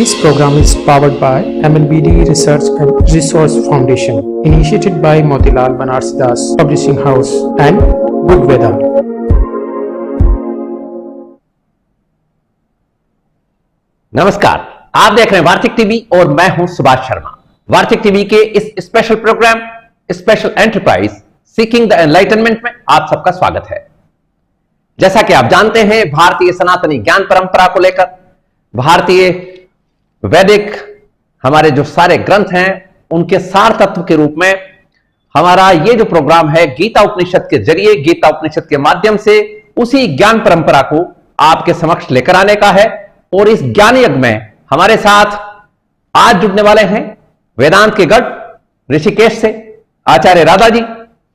This program is powered by MNBD Research and Resource Foundation, initiated by Motilal Banarsidass Publishing House and Good Weather. नमस्कार, आप देख रहे हैं वार्तिक TV और मैं हूं सुभाष शर्मा। वार्तिक टीवी के इस special programme special enterprise seeking the enlightenment में आप सबका स्वागत है। जैसा कि आप जानते हैं, भारतीय सनातनी ज्ञान परंपरा को लेकर भारतीय वैदिक हमारे जो सारे ग्रंथ हैं उनके सार तत्व के रूप में हमारा ये जो प्रोग्राम है गीता उपनिषद के जरिए, गीता उपनिषद के माध्यम से उसी ज्ञान परंपरा को आपके समक्ष लेकर आने का है। और इस ज्ञान यज्ञ में हमारे साथ आज जुड़ने वाले हैं वेदांत के गढ़ ऋषिकेश से आचार्य राधा जी,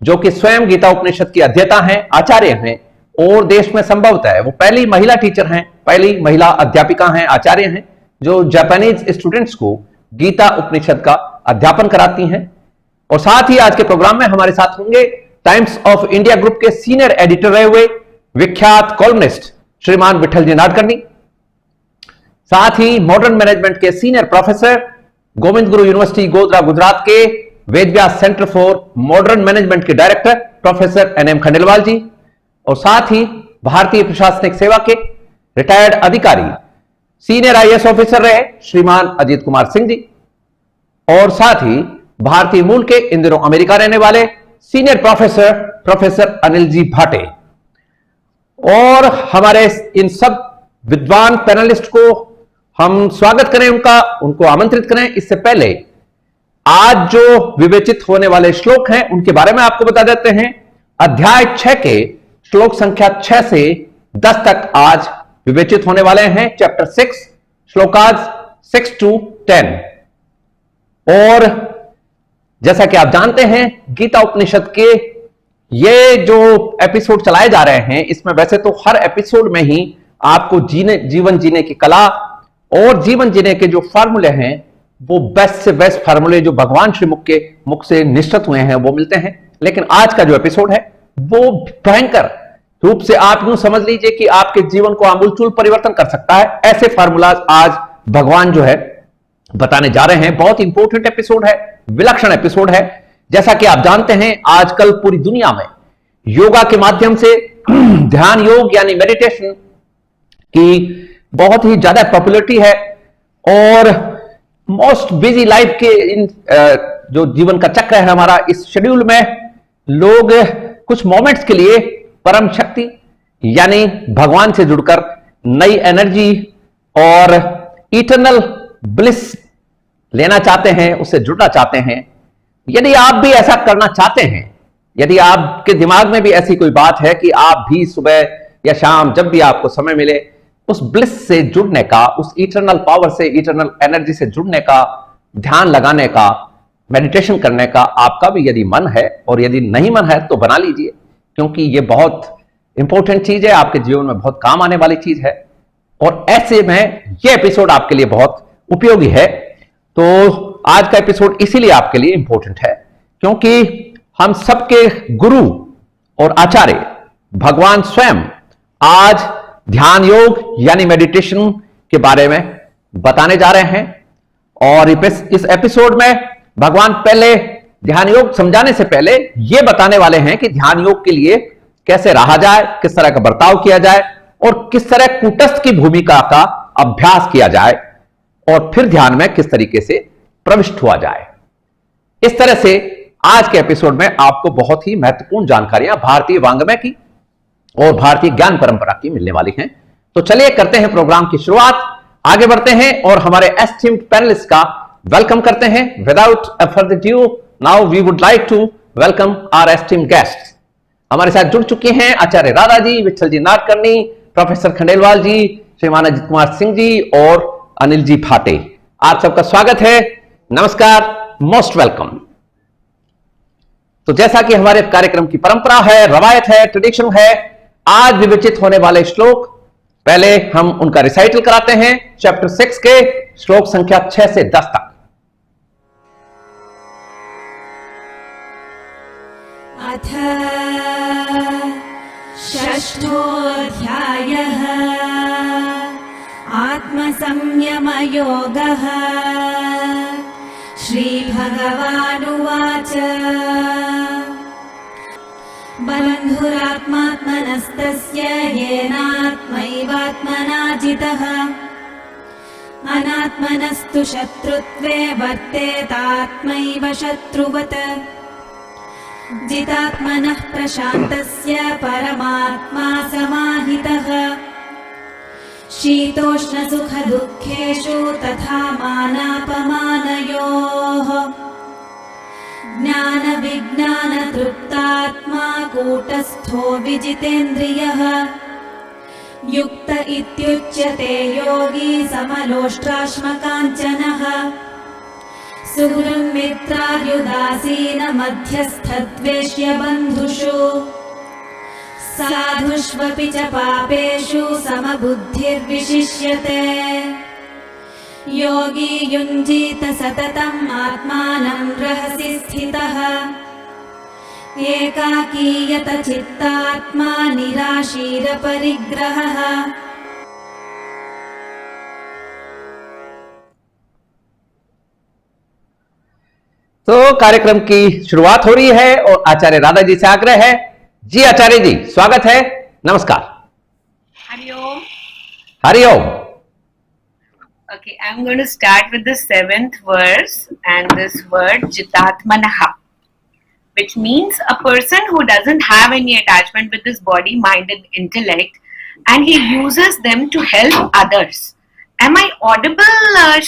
जो कि स्वयं गीता उपनिषद की अध्येता हैं, आचार्य हैं और देश में संभवतः है वो पहली महिला टीचर हैं, पहली महिला अध्यापिका हैं, आचार्य हैं, जो जापानीज स्टूडेंट्स को गीता उपनिषद का अध्यापन कराती हैं। और साथ ही आज के प्रोग्राम में हमारे साथ होंगे टाइम्स ऑफ इंडिया ग्रुप के सीनियर एडिटर रहे हुए विख्यात कॉलमनिस्ट श्रीमान विठल जी नाडकर्नी, साथ ही मॉडर्न मैनेजमेंट के senior professor Govind Guru university Godhra Gujarat के Vedvyas centre for modern management के director professor NM Khandelwal ji, और साथ ही भारतीय प्रशासनिक सेवा के रिटायर्ड अधिकारी सीनियर आईएएस ऑफिसर रहे श्रीमान अजीत कुमार सिंह जी, और साथ ही भारतीय मूल के इन दिनों अमेरिका रहने वाले सीनियर प्रोफेसर अनिल जी भाटे। और हमारे इन सब विद्वान पैनलिस्ट को हम स्वागत करें, उनको आमंत्रित करें। इससे पहले आज जो विवेचित होने वाले श्लोक हैं उनके बारे में आपको बता देते हैं। अध्याय 6 के श्लोक संख्या 6 से 10 तक आज विवेचित होने वाले हैं। Chapter 6 श्लोकाज 6 to 10। और जैसा कि आप जानते हैं गीता उपनिषद के ये जो एपिसोड चलाए जा रहे हैं, इसमें वैसे तो हर एपिसोड में ही आपको जीवन जीने की कला और जीवन जीने के जो फार्मूले हैं वो बेस्ट से बेस्ट फार्मूले जो भगवान श्री मुख से निश्चित हुए हैं वो मिलते हैं। लेकिन आज का जो एपिसोड है वो भयंकर रूप से आप यूं समझ लीजिए कि आपके जीवन को आमूलचूल परिवर्तन कर सकता है। ऐसे फार्मूलाज आज भगवान जो है बताने जा रहे हैं। बहुत इंपॉर्टेंट एपिसोड है, विलक्षण एपिसोड है। जैसा कि आप जानते हैं आजकल पूरी दुनिया में योगा के माध्यम से ध्यान योग यानी मेडिटेशन की बहुत ही ज्यादा पॉपुलरिटी है। और मोस्ट बिजी लाइफ के इन जो जीवन का चक्र है हमारा, इस शेड्यूल में लोग कुछ मोमेंट्स के लिए परम शक्ति यानी भगवान से जुड़कर नई एनर्जी और इटर्नल ब्लिस लेना चाहते हैं, उससे जुड़ना चाहते हैं। यदि आप भी ऐसा करना चाहते हैं, यदि आपके दिमाग में भी ऐसी कोई बात है कि आप भी सुबह या शाम जब भी आपको समय मिले उस ब्लिस से जुड़ने का, उस इटर्नल पावर से, इटर्नल एनर्जी से जुड़ने का, ध्यान लगाने का, मेडिटेशन करने का आपका भी यदि मन है, और यदि नहीं मन है तो बना लीजिए, क्योंकि ये बहुत इंपॉर्टेंट चीज है, आपके जीवन में बहुत काम आने वाली चीज है। और ऐसे में ये एपिसोड आपके लिए बहुत उपयोगी है। तो आज का एपिसोड इसीलिए आपके लिए इंपॉर्टेंट है क्योंकि हम सबके गुरु और आचार्य भगवान स्वयं आज ध्यान योग यानी मेडिटेशन के बारे में बताने जा रहे हैं। और इस एपिसोड में भगवान पहले ध्यान योग समझाने से पहले यह बताने वाले हैं कि ध्यान योग के लिए कैसे रहा जाए, किस तरह का बर्ताव किया जाए और किस तरह कूटस्थ की भूमिका का अभ्यास किया जाए और फिर ध्यान में किस तरीके से प्रविष्ट हुआ जाए। इस तरह से आज के एपिसोड में आपको बहुत ही महत्वपूर्ण जानकारियां भारतीय वांग्मय की और भारतीय ज्ञान परंपरा की मिलने वाली हैं। तो चलिए करते हैं प्रोग्राम की शुरुआत, आगे बढ़ते हैं और हमारे एस्टीम्ड पैनलिस्ट का वेलकम करते हैं। Without further due now we would like to welcome our esteemed guests. हमारे साथ जुड़ चुके हैं आचार्य राधा जी, विठल जी नाडकर्नी, प्रोफेसर खंडेलवाल जी, श्रीमान अजीत कुमार सिंह जी और अनिल जी भाटे। आप सबका स्वागत है, नमस्कार, मोस्ट वेलकम। तो जैसा कि हमारे कार्यक्रम की परंपरा है, रवायत है, ट्रेडिशन है, आज विवेचित होने वाले श्लोक पहले हम उनका रिसाइटल कराते हैं। चैप्टर 6 के श्लोक संख्या 6 से 10 तक। अथ षष्ठोऽध्यायः आत्मसंयमयोगः। संयमयोगः। श्रीभगवानुवाच बन्धुरात्मात्मनस्तस्य येनात्मैवात्मना जितः अनात्मनस्तु शत्रुत्वे वर्तेतात्मैव शत्रुवत्। जितात्मनः प्रशान्तस्य परमात्मा समाहितः। शीतोष्णसुखदुःखेषु तथा मानापमानयोः। ज्ञानविज्ञानतृप्तात्मा कूटस्थो विजितेन्द्रियः। युक्त इत्युच्यते योगी समलोष्टाश्मकाञ्चनः। सुहृन्मित्रार्युदासीनमध्यस्थद्वेष्य बन्धुषु। साधुष्वपि च पापेषु समबुद्धिर्विशिष्यते। योगी युञ्जीत सततम् आत्मानं रहसि स्थितः। एकाकीयत चित्तात्मा निराशीरपरिग्रहः। तो कार्यक्रम की शुरुआत हो रही है और आचार्य राधा जी से आग्रह है। जी आचार्य जी, स्वागत है, नमस्कार। Hariom. Hariom. Okay, I'm going to start with the 7th verse and this word Jitatmanaha, which means a person who doesn't have any attachment with his body, mind and intellect, and he uses them to help others. Am I audible,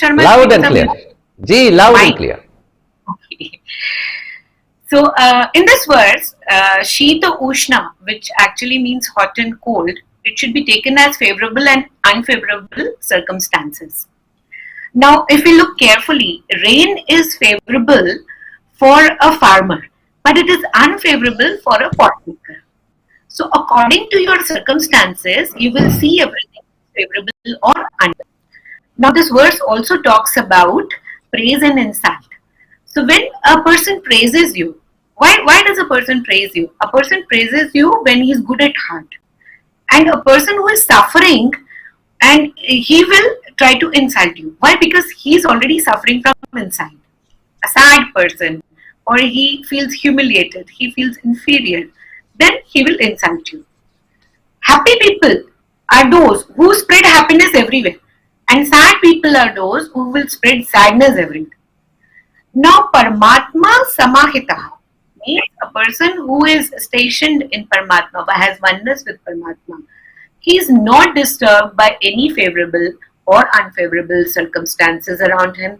Sharma? Loud and clear. Ji, loud and clear. Okay. So, in this verse, Shita Ushna, which actually means hot and cold, it should be taken as favorable and unfavorable circumstances. Now, if we look carefully, rain is favorable for a farmer, but it is unfavorable for a pot maker. So, according to your circumstances, you will see everything favorable or unfavorable. Now, this verse also talks about praise and insult. So when a person praises you, why does a person praise you? A person praises you when he is good at heart. And a person who is suffering, and he will try to insult you. Why? Because he is already suffering from inside. A sad person, or he feels humiliated, he feels inferior, then he will insult you. Happy people are those who spread happiness everywhere. And sad people are those who will spread sadness everywhere. Now, Paramatma Samahitaha means a person who is stationed in Paramatma, has oneness with Paramatma. He is not disturbed by any favorable or unfavorable circumstances around him,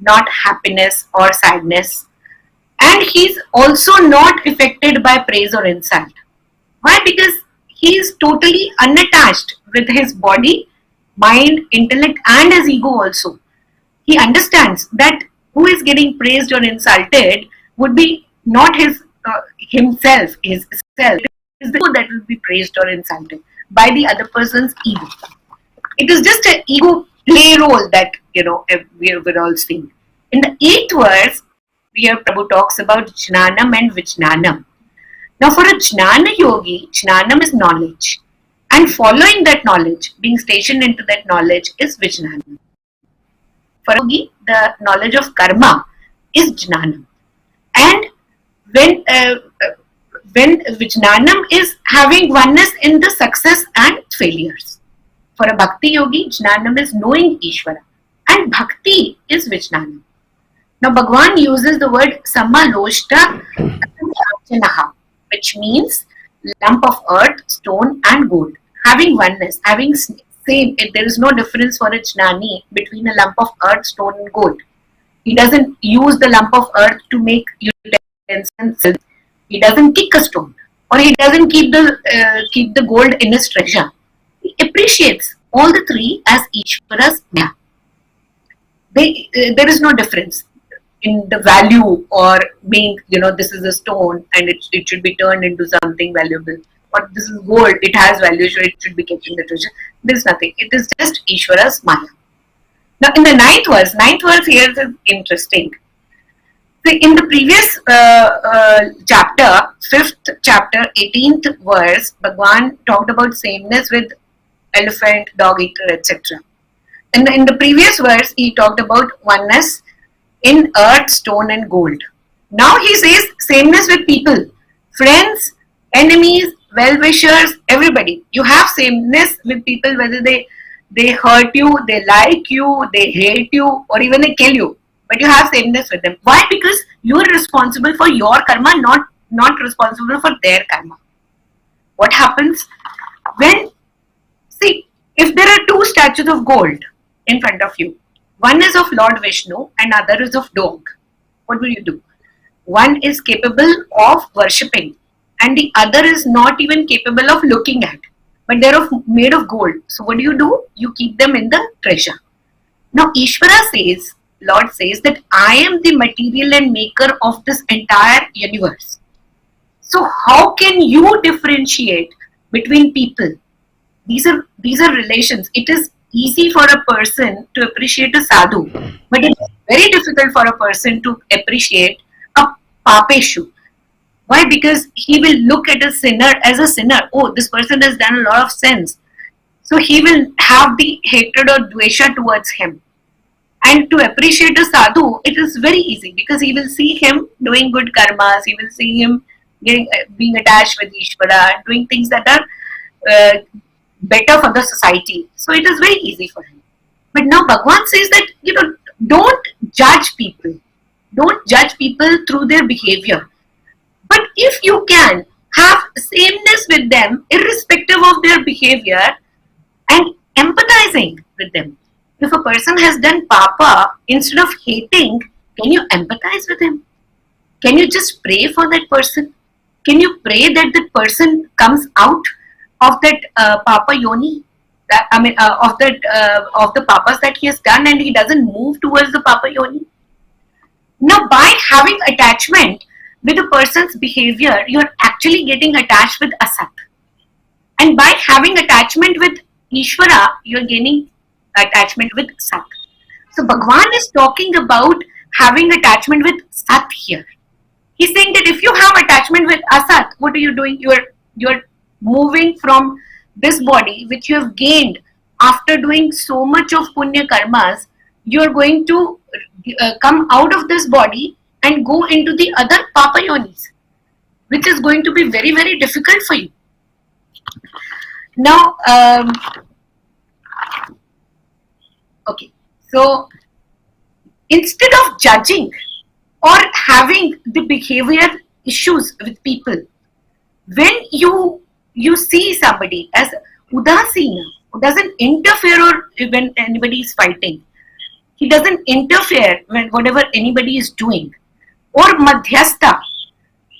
not happiness or sadness. And he is also not affected by praise or insult. Why? Because he is totally unattached with his body, mind, intellect and his ego also. He understands that who is getting praised or insulted would be not his himself, his self. It is the ego that will be praised or insulted by the other person's ego. It is just an ego play role that we're all seeing. In the 8th verse, here Prabhu talks about Jnanam and Vijnanam. Now, for a Jnana yogi, Jnanam is knowledge, and following that knowledge, being stationed into that knowledge, is Vijnanam. For yogi, the knowledge of karma is Jnanam. And when Vijnanam is having oneness in the success and failures. For a Bhakti yogi, Jnanam is knowing Ishvara. And Bhakti is Vijnanam. Now Bhagavan uses the word Samaloshta Archanaha, which means lump of earth, stone and gold. Having oneness, having same, there is no difference for a Jnani between a lump of earth, stone and gold. He doesn't use the lump of earth to make utensils. He doesn't kick a stone, or he doesn't keep the gold in his treasure. He appreciates all the three as Ishvara's Maya. There is no difference in the value or being, this is a stone and it should be turned into something valuable. Or this is gold, it has value, so it should be kept in the treasure. There is nothing. It is just Ishvara's Maya. Now in the 9th verse here is interesting. So in the previous chapter, 5th chapter, 18th verse, Bhagavan talked about sameness with elephant, dog eater, etc. in the previous verse, he talked about oneness in earth, stone, and gold. Now he says sameness with people, friends, enemies, well-wishers, everybody. You have sameness with people, whether they hurt you, they like you, they hate you, or even they kill you. But you have sameness with them. Why? Because you are responsible for your karma, not responsible for their karma. What happens when, see, if there are two statues of gold in front of you, one is of Lord Vishnu and other is of dog, what will you do? One is capable of worshipping and the other is not even capable of looking at, but they're made of gold. So what do? You keep them in the treasure. Now Ishvara says, Lord says that I am the material and maker of this entire universe. So how can you differentiate between people? These are relations. It is easy for a person to appreciate a sadhu, but it is very difficult for a person to appreciate a papeshu. Why? Because he will look at a sinner as a sinner. Oh, this person has done a lot of sins. So he will have the hatred or dvesha towards him. And to appreciate a sadhu, it is very easy because he will see him doing good karmas, he will see him being attached with Ishvara, doing things that are better for the society. So it is very easy for him. But now Bhagavan says that, don't judge people. Don't judge people through their behavior. But if you can have sameness with them, irrespective of their behavior, and empathizing with them. If a person has done papa, instead of hating, can you empathize with him? Can you just pray for that person? Can you pray that the person comes out of that papa yoni? Of the papas that he has done, and he doesn't move towards the papa yoni. Now, by having attachment with a person's behavior, you are actually getting attached with asat. And by having attachment with Ishvara, you are gaining attachment with Sat. So Bhagavan is talking about having attachment with Sat here. He's saying that if you have attachment with Asat, what are you doing? You're moving from this body which you have gained after doing so much of punya karmas. You're going to come out of this body and go into the other papa yonis, which is going to be very, very difficult for you. Now, okay, so instead of judging or having the behavior issues with people, when you see somebody as udasina, who doesn't interfere when anybody is fighting, he doesn't interfere when whatever anybody is doing, or madhyastha.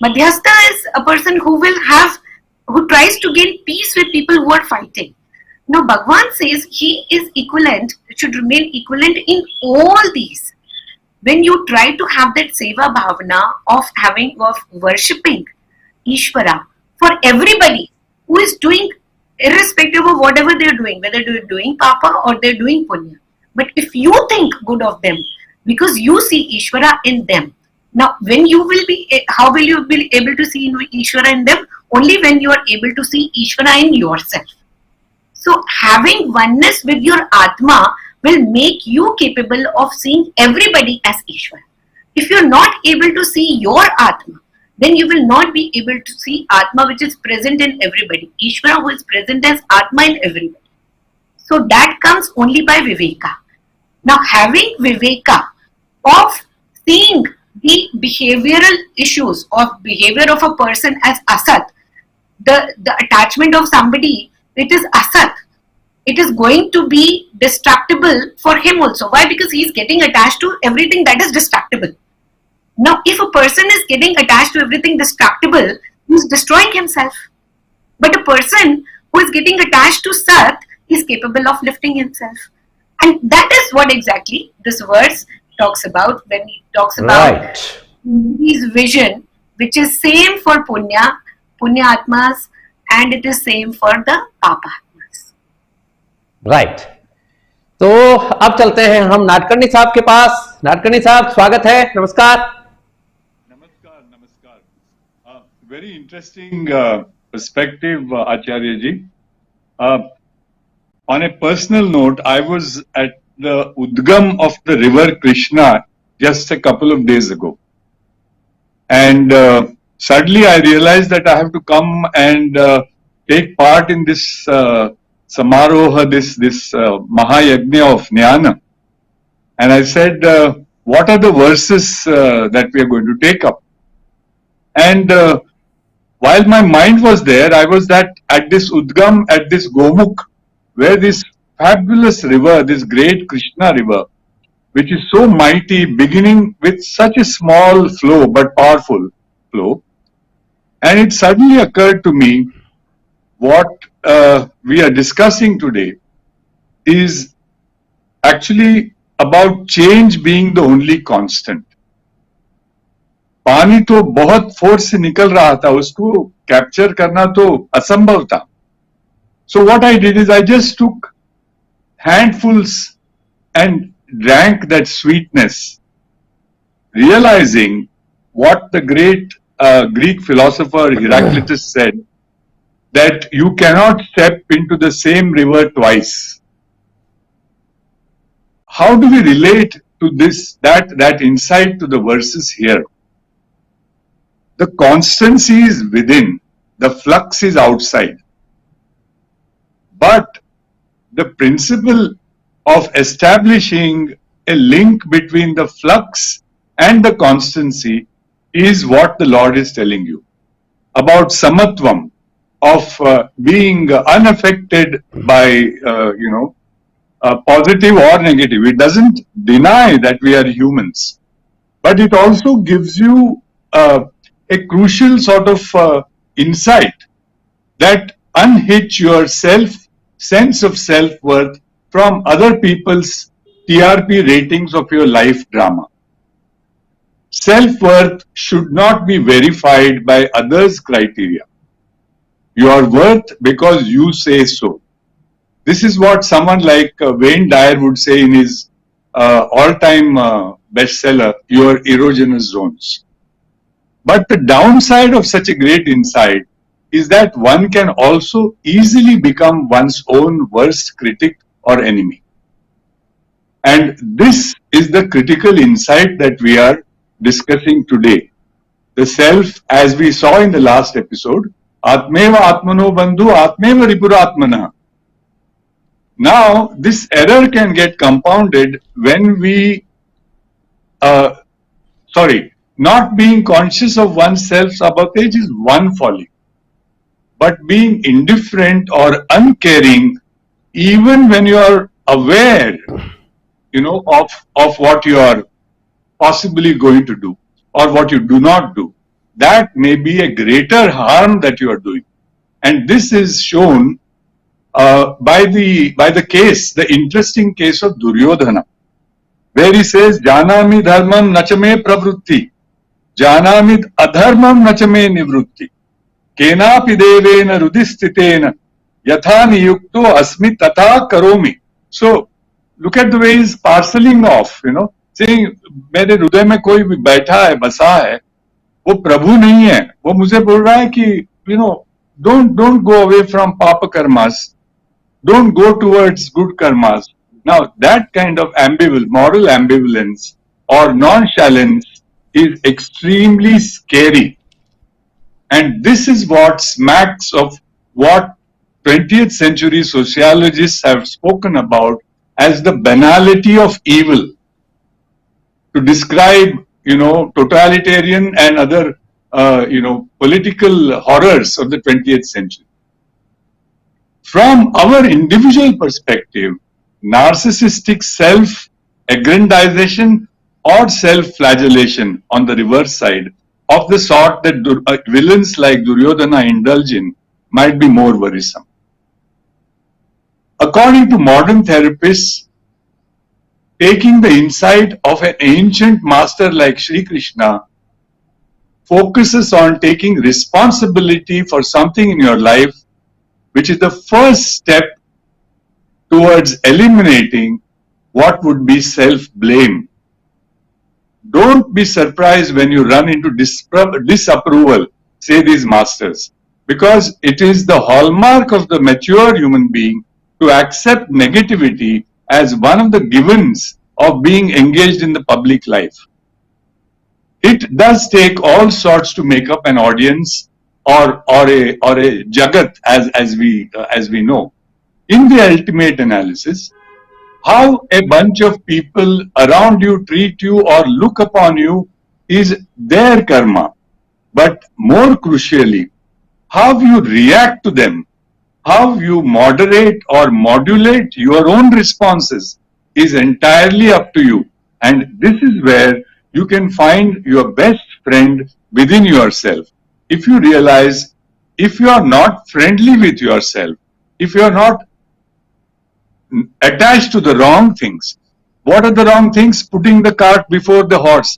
Madhyastha is a person who tries to gain peace with people who are fighting. Now Bhagavan says he is equivalent, should remain equivalent in all these. When you try to have that seva bhavana of worshipping Ishvara for everybody who is doing, irrespective of whatever they are doing, whether they are doing papa or they are doing punya. But if you think good of them, because you see Ishvara in them. Now, how will you be able to see Ishvara in them? Only when you are able to see Ishvara in yourself. So, having oneness with your Atma will make you capable of seeing everybody as Ishvara. If you are not able to see your Atma, then you will not be able to see Atma which is present in everybody. Ishvara who is present as Atma in everybody. So, that comes only by Viveka. Now, having Viveka of seeing the behavioral issues of behavior of a person as Asat, the attachment of somebody, it is Asat. It is going to be destructible for him also. Why? Because he is getting attached to everything that is destructible. Now, if a person is getting attached to everything destructible, he is destroying himself. But a person who is getting attached to Sat is capable of lifting himself. And that is what exactly this verse talks about when he talks about his vision, which is same for Punya Atmas, and it is same for the Papa Atmas. Right. तो अब चलते हैं हम नाडकर्णी साहब के पास. नाडकर्णी साहब, स्वागत है. नमस्कार. Namaskar. Very interesting perspective, Acharya ji. On a personal note, I was at the Udgam of the river Krishna just a couple of days ago. And suddenly I realized that I have to come and take part in this Samaroha, this Mahayagna of Jnana. And I said, what are the verses that we are going to take up? And while my mind was there, I was at this Udgam, at this Gomukh, where this fabulous river, this great Krishna river, which is so mighty, beginning with such a small flow but powerful flow. And it suddenly occurred to me, what we are discussing today is actually about change being the only constant. पानी तो बहुत force से निकल रहा था, उसको capture करना तो असंभव था. So what I did is I just took handfuls and drank that sweetness, realizing what the great Greek philosopher Heraclitus said, that you cannot step into the same river twice. How do we relate to this, that insight to the verses here? The constancy is within, the flux is outside. But the principle of establishing a link between the flux and the constancy is what the Lord is telling you about samatvam, of being unaffected by positive or negative. It doesn't deny that we are humans, but it also gives you a crucial sort of insight that unhitch your sense of self-worth from other people's TRP ratings of your life drama. Self-worth should not be verified by others' criteria. You are worth because you say so. This is what someone like Wayne Dyer would say in his all-time bestseller, Your Erogenous Zones. But the downside of such a great insight is that one can also easily become one's own worst critic or enemy. And this is the critical insight that we are discussing today. The self, as we saw in the last episode, Atmeva Atmano Bandhu Atmeva Ripuratmana. Now, this error can get compounded when we, not being conscious of oneself sabotage is one folly. But being indifferent or uncaring, even when you are aware, of what you are possibly going to do or what you do not do, that may be a greater harm that you are doing. And this is shown by the case, the interesting case of Duryodhana, where he says, Janami dharmam nachame pravrutti, janami adharmam nachame nivrutti, kenapi devena rudistitena, yatha niyukto asmi tata karomi. So, look at the way he's parceling off, saying, मेरे हृदय में कोई भी बैठा है, बसा है, वो प्रभु नहीं है, वो मुझे बोल रहा है कि, don't go away from papa karmas, don't go towards good karmas. Now, that kind of moral ambivalence or nonchalance is extremely scary. And this is what smacks of what 20th century sociologists have spoken about as the banality of evil, to describe, totalitarian and other, political horrors of the 20th century. From our individual perspective, narcissistic self-aggrandization or self-flagellation on the reverse side of the sort that villains like Duryodhana indulge in might be more worrisome. According to modern therapists, taking the insight of an ancient master like Sri Krishna focuses on taking responsibility for something in your life, which is the first step towards eliminating what would be self-blame. Don't be surprised when you run into disapproval, say these masters, because it is the hallmark of the mature human being to accept negativity as one of the givens of being engaged in the public life. It does take all sorts to make up an audience or a jagat as we know. In the ultimate analysis, how a bunch of people around you treat you or look upon you is their karma. But more crucially, how you react to them, how you moderate or modulate your own responses is entirely up to you. And this is where you can find your best friend within yourself. If you realize, if you are not friendly with yourself, if you are not attached to the wrong things. What are the wrong things? Putting the cart before the horse.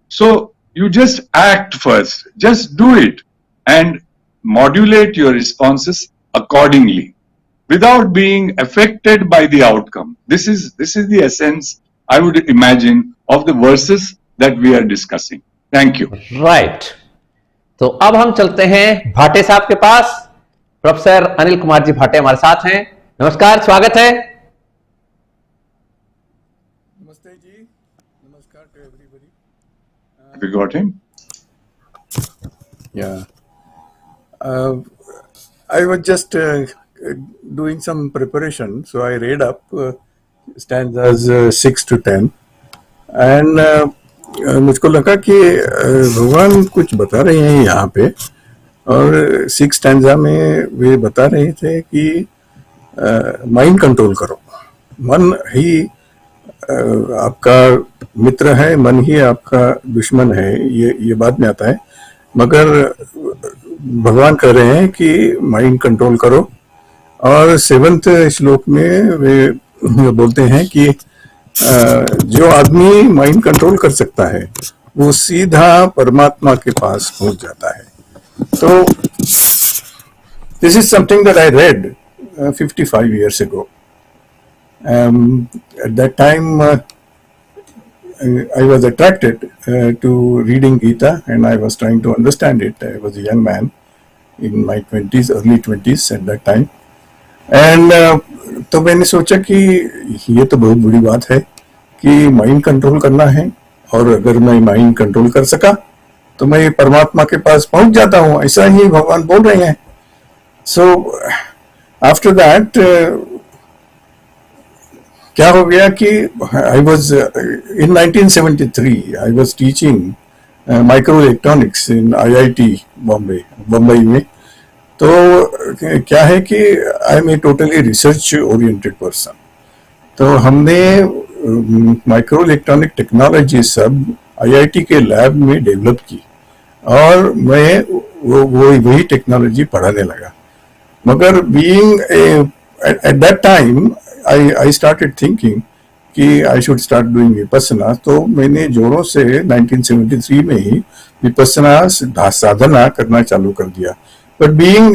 So you just act first, just do it and modulate your responses accordingly without being affected by the outcome. This is the essence, I would imagine, of the verses that we are discussing. Thank you. Right. तो अब हम चलते हैं भाटे साहब के पास. Professor Anil Kumar ji भाटे हमारे साथ हैं. नमस्कार, स्वागत है. Namaste ji. Namaskar to everybody. Have you got him? Yeah. I was just doing some preparation, so I read up stanzas 6 to 10, and मुझको लगा कि भगवान कुछ बता रहे हैं यहाँ पे, और 6 स्टैंजा में वे बता रहे थे कि माइंड कंट्रोल करो. मन ही आपका मित्र है, मन ही आपका दुश्मन है. ये बाद में आता है, मगर भगवान कह रहे हैं कि माइंड कंट्रोल करो. और 7th श्लोक में वे बोलते हैं कि जो आदमी माइंड कंट्रोल कर सकता है वो सीधा परमात्मा के पास पहुंच जाता है. तो this is something that I read 55 years ago. At that time, I was attracted to reading Gita, and I was trying to understand it. I was a young man in my 20s, early 20s at that time. And तो मैंने सोचा कि ये तो बहुत बड़ी बात है कि माइंड कंट्रोल करना है, और अगर मैं माइंड कंट्रोल कर सका तो मैं परमात्मा के पास पहुंच जाता हूँ. ऐसा ही भगवान बोल रहे हैं. सो आफ्टर दैट क्या हो गया कि I was in 1973 I was teaching micro electronics in IIT Bombay में. तो क्या है कि I am a totally research oriented person. तो हमने माइक्रो इलेक्ट्रॉनिक टेक्नोलॉजी सब IIT के लैब में डेवलप की, और मैं वही टेक्नोलॉजी पढ़ाने लगा. मगर being at that time I started thinking कि I should start doing Vipassana. तो मैंने जोरों से 1973 में ही विपස්සना साधना करना चालू कर दिया. But being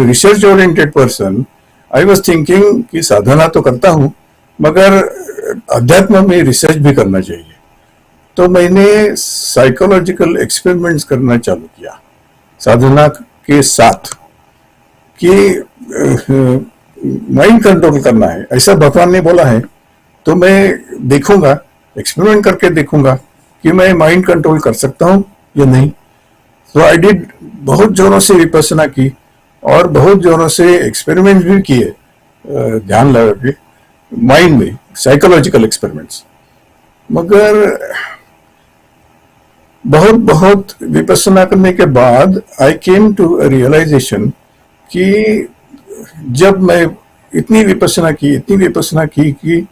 research oriented person, I was thinking कि साधना तो करता हूँ, मगर अध्यात्म में रिसर्च भी करना चाहिए. तो मैंने साइकोलॉजिकल एक्सपेरिमेंट्स करना चालू किया साधना के साथ, कि माइंड कंट्रोल करना है, ऐसा भगवान ने बोला है. तो मैं देखूंगा, एक्सपेरिमेंट करके देखूंगा कि मैं माइंड कंट्रोल कर सकता हूँ या नहीं. तो आई डिड, बहुत जोरों से विपස්සना की और बहुत जोरों से एक्सपेरिमेंट भी किए, ध्यान लगा के माइंड में, साइकोलॉजिकल एक्सपेरिमेंट्स. मगर बहुत विपස්සना करने के बाद आई केम टू रियलाइजेशन कि जब मैं इतनी विपස්සना की कि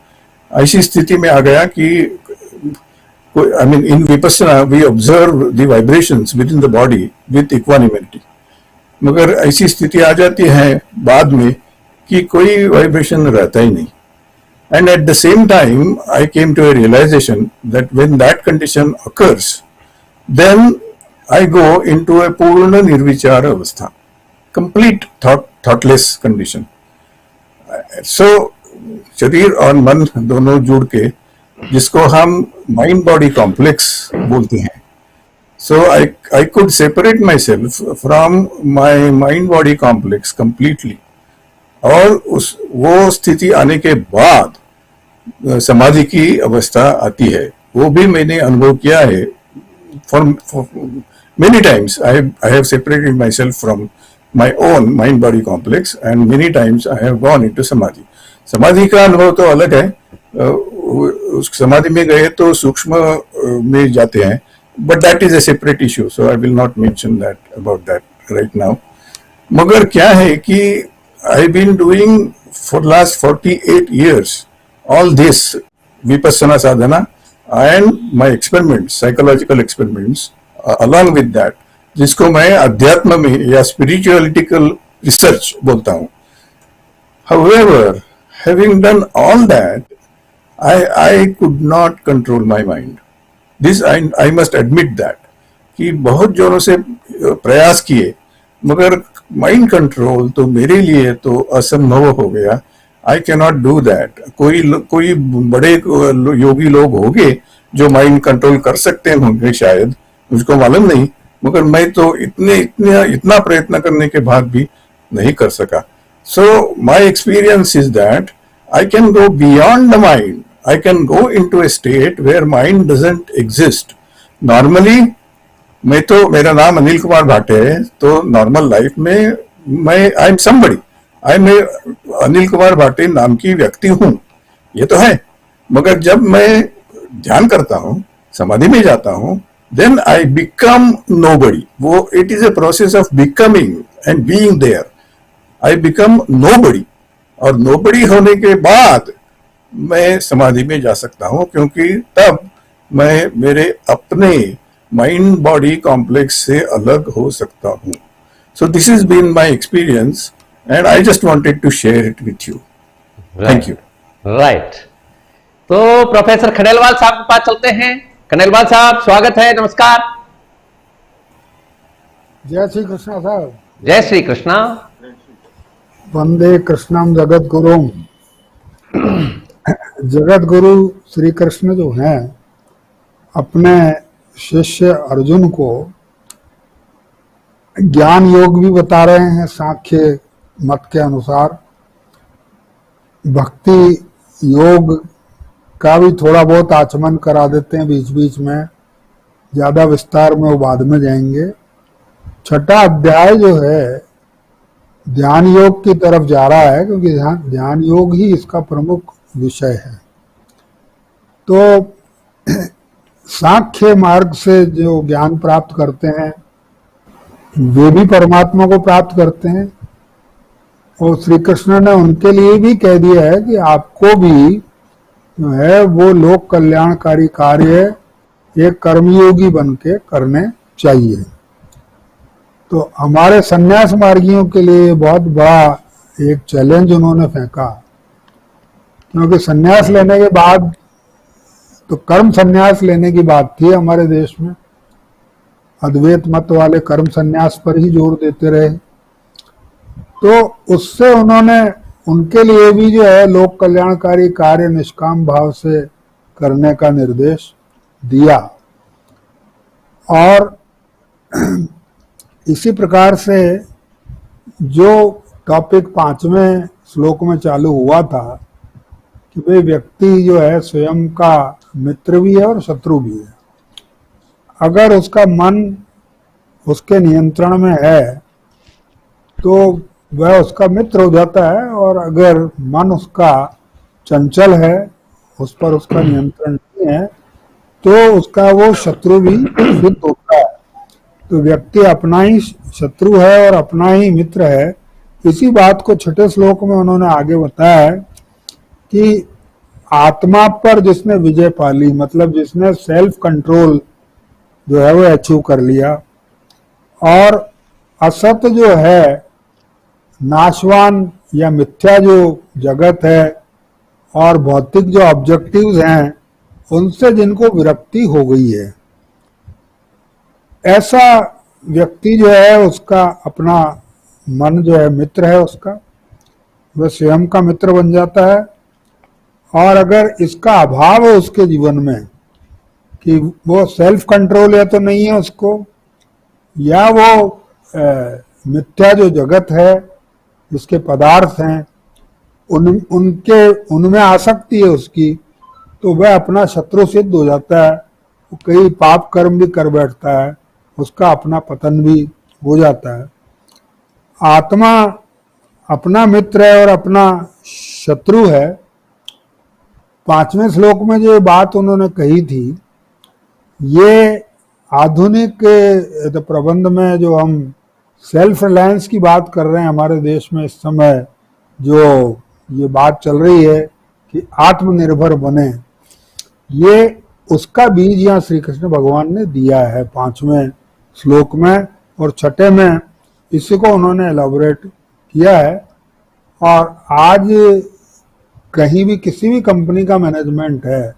ऐसी स्थिति में आ गया कि I mean, in vipassana we observe the vibrations within the body with equanimity. मगर ऐसी स्थिति आ जाती है बाद में कि कोई वाइब्रेशन रहता ही नहीं. And at the same time, I came to a realization that when that condition occurs, then I go into a पूर्ण निर्विचार अवस्था, complete thoughtless condition. So शरीर और मन दोनों जुड़ के, जिसको हम माइंड बॉडी कॉम्प्लेक्स बोलते हैं. So I could separate myself from my mind body complex completely. और उस वो स्थिति आने के बाद समाधि की अवस्था आती है, वो भी मैंने अनुभव किया है. For many times I have separated myself from my own mind body complex and many times I have gone into samadhi. समाधि का अनुभव तो अलग है. उस समाधि में गए तो सूक्ष्म में जाते हैं, but that is a separate issue, so I will not mention that about that right now. मगर क्या है कि I've been doing for last 48 years all this vipassana sadhana and my experiments, psychological experiments along with that, जिसको मैं अध्यात्म में या spiritualical research बोलता हूँ. However, having done all that, I could not control my mind. This I must admit that कि बहुत जोरों से प्रयास किए, मगर माइंड कंट्रोल तो मेरे लिए तो असंभव हो गया. I can not do that. कोई बड़े योगी लोग होंगे जो माइंड कंट्रोल कर सकते होंगे शायद, मुझको मालूम नहीं, मगर मैं तो इतना प्रयत्न करने के बाद भी नहीं कर सका. So my experience is that I can go beyond the mind. I can go into a state where mind doesn't exist. Normally, मेरा नाम अनिल कुमार भाटे है, तो नॉर्मल लाइफ में मैं आई एम समबडी. मैं अनिल कुमार भाटे नाम की व्यक्ति हूँ, ये तो है. मगर जब मैं ध्यान करता हूँ, समाधि में जाता हूँ, then I become nobody. वो it is a process of becoming and being there. I become nobody. और नोबडी होने के बाद मैं समाधि में जा सकता हूं, क्योंकि तब मैं मेरे अपने माइंड बॉडी कॉम्प्लेक्स से अलग हो सकता हूं. So this is been my experience and I just wanted to share it with you. Thank you. Right. तो प्रोफेसर खंडेलवाल साहब के पास चलते हैं. खंडेलवाल साहब, स्वागत है. नमस्कार. जय श्री कृष्णा साहब. जय श्री कृष्णा. वंदे कृष्णम जगत गुरु. जगत गुरु श्री कृष्ण जो हैं, अपने शिष्य अर्जुन को ज्ञान योग भी बता रहे हैं सांख्य मत के अनुसार. भक्ति योग का भी थोड़ा बहुत आचमन करा देते हैं बीच बीच में, ज्यादा विस्तार में वो बाद में जाएंगे. छठा अध्याय जो है ध्यान योग की तरफ जा रहा है, क्योंकि ध्यान योग ही इसका प्रमुख विषय है. तो सांख्य मार्ग से जो ज्ञान प्राप्त करते हैं वे भी परमात्मा को प्राप्त करते हैं, और श्री कृष्ण ने उनके लिए भी कह दिया है कि आपको भी जो है वो लोक कल्याणकारी कार्य एक कर्मयोगी बन के करने चाहिए. तो हमारे सन्यास मार्गियों के लिए बहुत बड़ा एक चैलेंज उन्होंने फेंका, क्योंकि सन्यास लेने के बाद तो कर्म सन्यास लेने की बात थी हमारे देश में. अद्वैत मत वाले कर्म सन्यास पर ही जोर देते रहे. तो उससे उन्होंने उनके लिए भी जो है लोक कल्याणकारी कार्य निष्काम भाव से करने का निर्देश दिया. और इसी प्रकार से जो टॉपिक 5वें श्लोक में चालू हुआ था कि भाई व्यक्ति जो है स्वयं का मित्र भी है और शत्रु भी है. अगर उसका मन उसके नियंत्रण में है तो वह उसका मित्र हो जाता है, और अगर मन उसका चंचल है, उस पर उसका नियंत्रण नहीं है, तो उसका वो शत्रु भी सिद्ध होता है. तो व्यक्ति अपना ही शत्रु है और अपना ही मित्र है. इसी बात को छठे श्लोक में उन्होंने आगे बताया है कि आत्मा पर जिसने विजय पा ली, मतलब जिसने सेल्फ कंट्रोल जो है वो अचीव कर लिया, और असत जो है नाशवान या मिथ्या जो जगत है और भौतिक जो ऑब्जेक्टिव्स हैं उनसे जिनको विरक्ति हो गई है, ऐसा व्यक्ति जो है उसका अपना मन जो है मित्र है उसका, वह स्वयं का मित्र बन जाता है. और अगर इसका अभाव है उसके जीवन में कि वो सेल्फ कंट्रोल या तो नहीं है उसको, या वो मिथ्या जो जगत है जिसके पदार्थ हैं उनमें आसक्ति है उसकी, तो वह अपना शत्रु सिद्ध हो जाता है, वो कई पाप कर्म भी कर बैठता है, उसका अपना पतन भी हो जाता है। आत्मा अपना मित्र है और अपना शत्रु है। 5वें श्लोक में जो बात उन्होंने कही थी, ये आधुनिक प्रबंध में जो हम सेल्फ रिलायंस की बात कर रहे हैं हमारे देश में इस समय, जो ये बात चल रही है कि आत्मनिर्भर बने, ये उसका बीज यहाँ श्री कृष्ण भगवान ने दिया है 5वें श्लोक में, और 6ठे में इसी को उन्होंने एलाबोरेट किया है। और आज कहीं भी किसी भी कंपनी का मैनेजमेंट है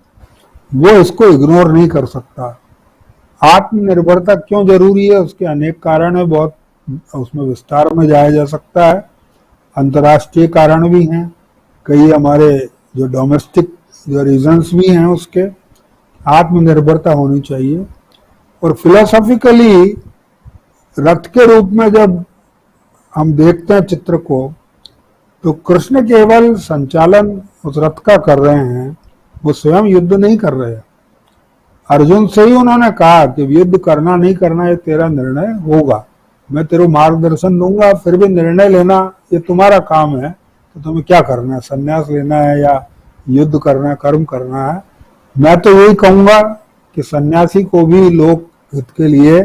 वो इसको इग्नोर नहीं कर सकता। आत्मनिर्भरता क्यों जरूरी है, उसके अनेक कारण है, बहुत उसमें विस्तार में जाया जा सकता है। अंतर्राष्ट्रीय कारण भी हैं, कई हमारे जो डोमेस्टिक जो रीजंस भी हैं उसके। आत्मनिर्भरता होनी चाहिए। और फिलोसॉफिकली रथ के रूप में जब हम देखते हैं चित्र को, तो कृष्ण केवल संचालन उस रथ का कर रहे हैं, वो स्वयं युद्ध नहीं कर रहे हैं। अर्जुन से ही उन्होंने कहा कि युद्ध करना नहीं करना ये तेरा निर्णय होगा, मैं तेरे मार्गदर्शन दूंगा, फिर भी निर्णय लेना ये तुम्हारा काम है, तो तुम्हें क्या करना है, संन्यास लेना है या युद्ध करना है, कर्म करना है। मैं तो यही कहूंगा कि सन्यासी को भी लोक हित के लिए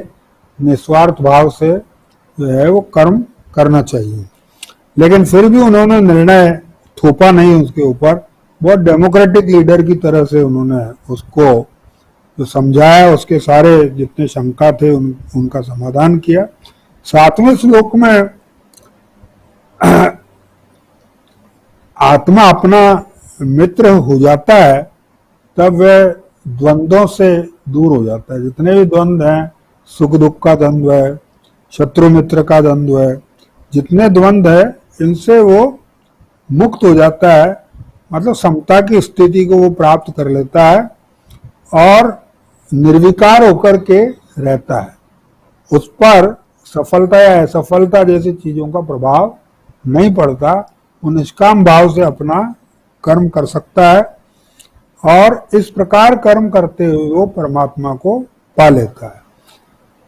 निस्वार्थ भाव से जो है वो कर्म करना चाहिए। लेकिन फिर भी उन्होंने निर्णय थोपा नहीं उसके ऊपर, बहुत डेमोक्रेटिक लीडर की तरह से उन्होंने उसको जो समझाया, उसके सारे जितने शंका थे उनका समाधान किया। 7वें श्लोक में आत्मा अपना मित्र हो जाता है, तब वह द्वंद्वों से दूर हो जाता है। जितने भी द्वंद्व हैं, सुख दुख का द्वंद्व है, शत्रु मित्र का द्वंद्व है, जितने द्वंद्व है इनसे वो मुक्त हो जाता है, मतलब समता की स्थिति को वो प्राप्त कर लेता है और निर्विकार होकर के रहता है। उस पर सफलता या असफलता जैसी चीजों का प्रभाव नहीं पड़ता, वो निष्काम भाव से अपना कर्म कर सकता है और इस प्रकार कर्म करते हुए वो परमात्मा को पा लेता है।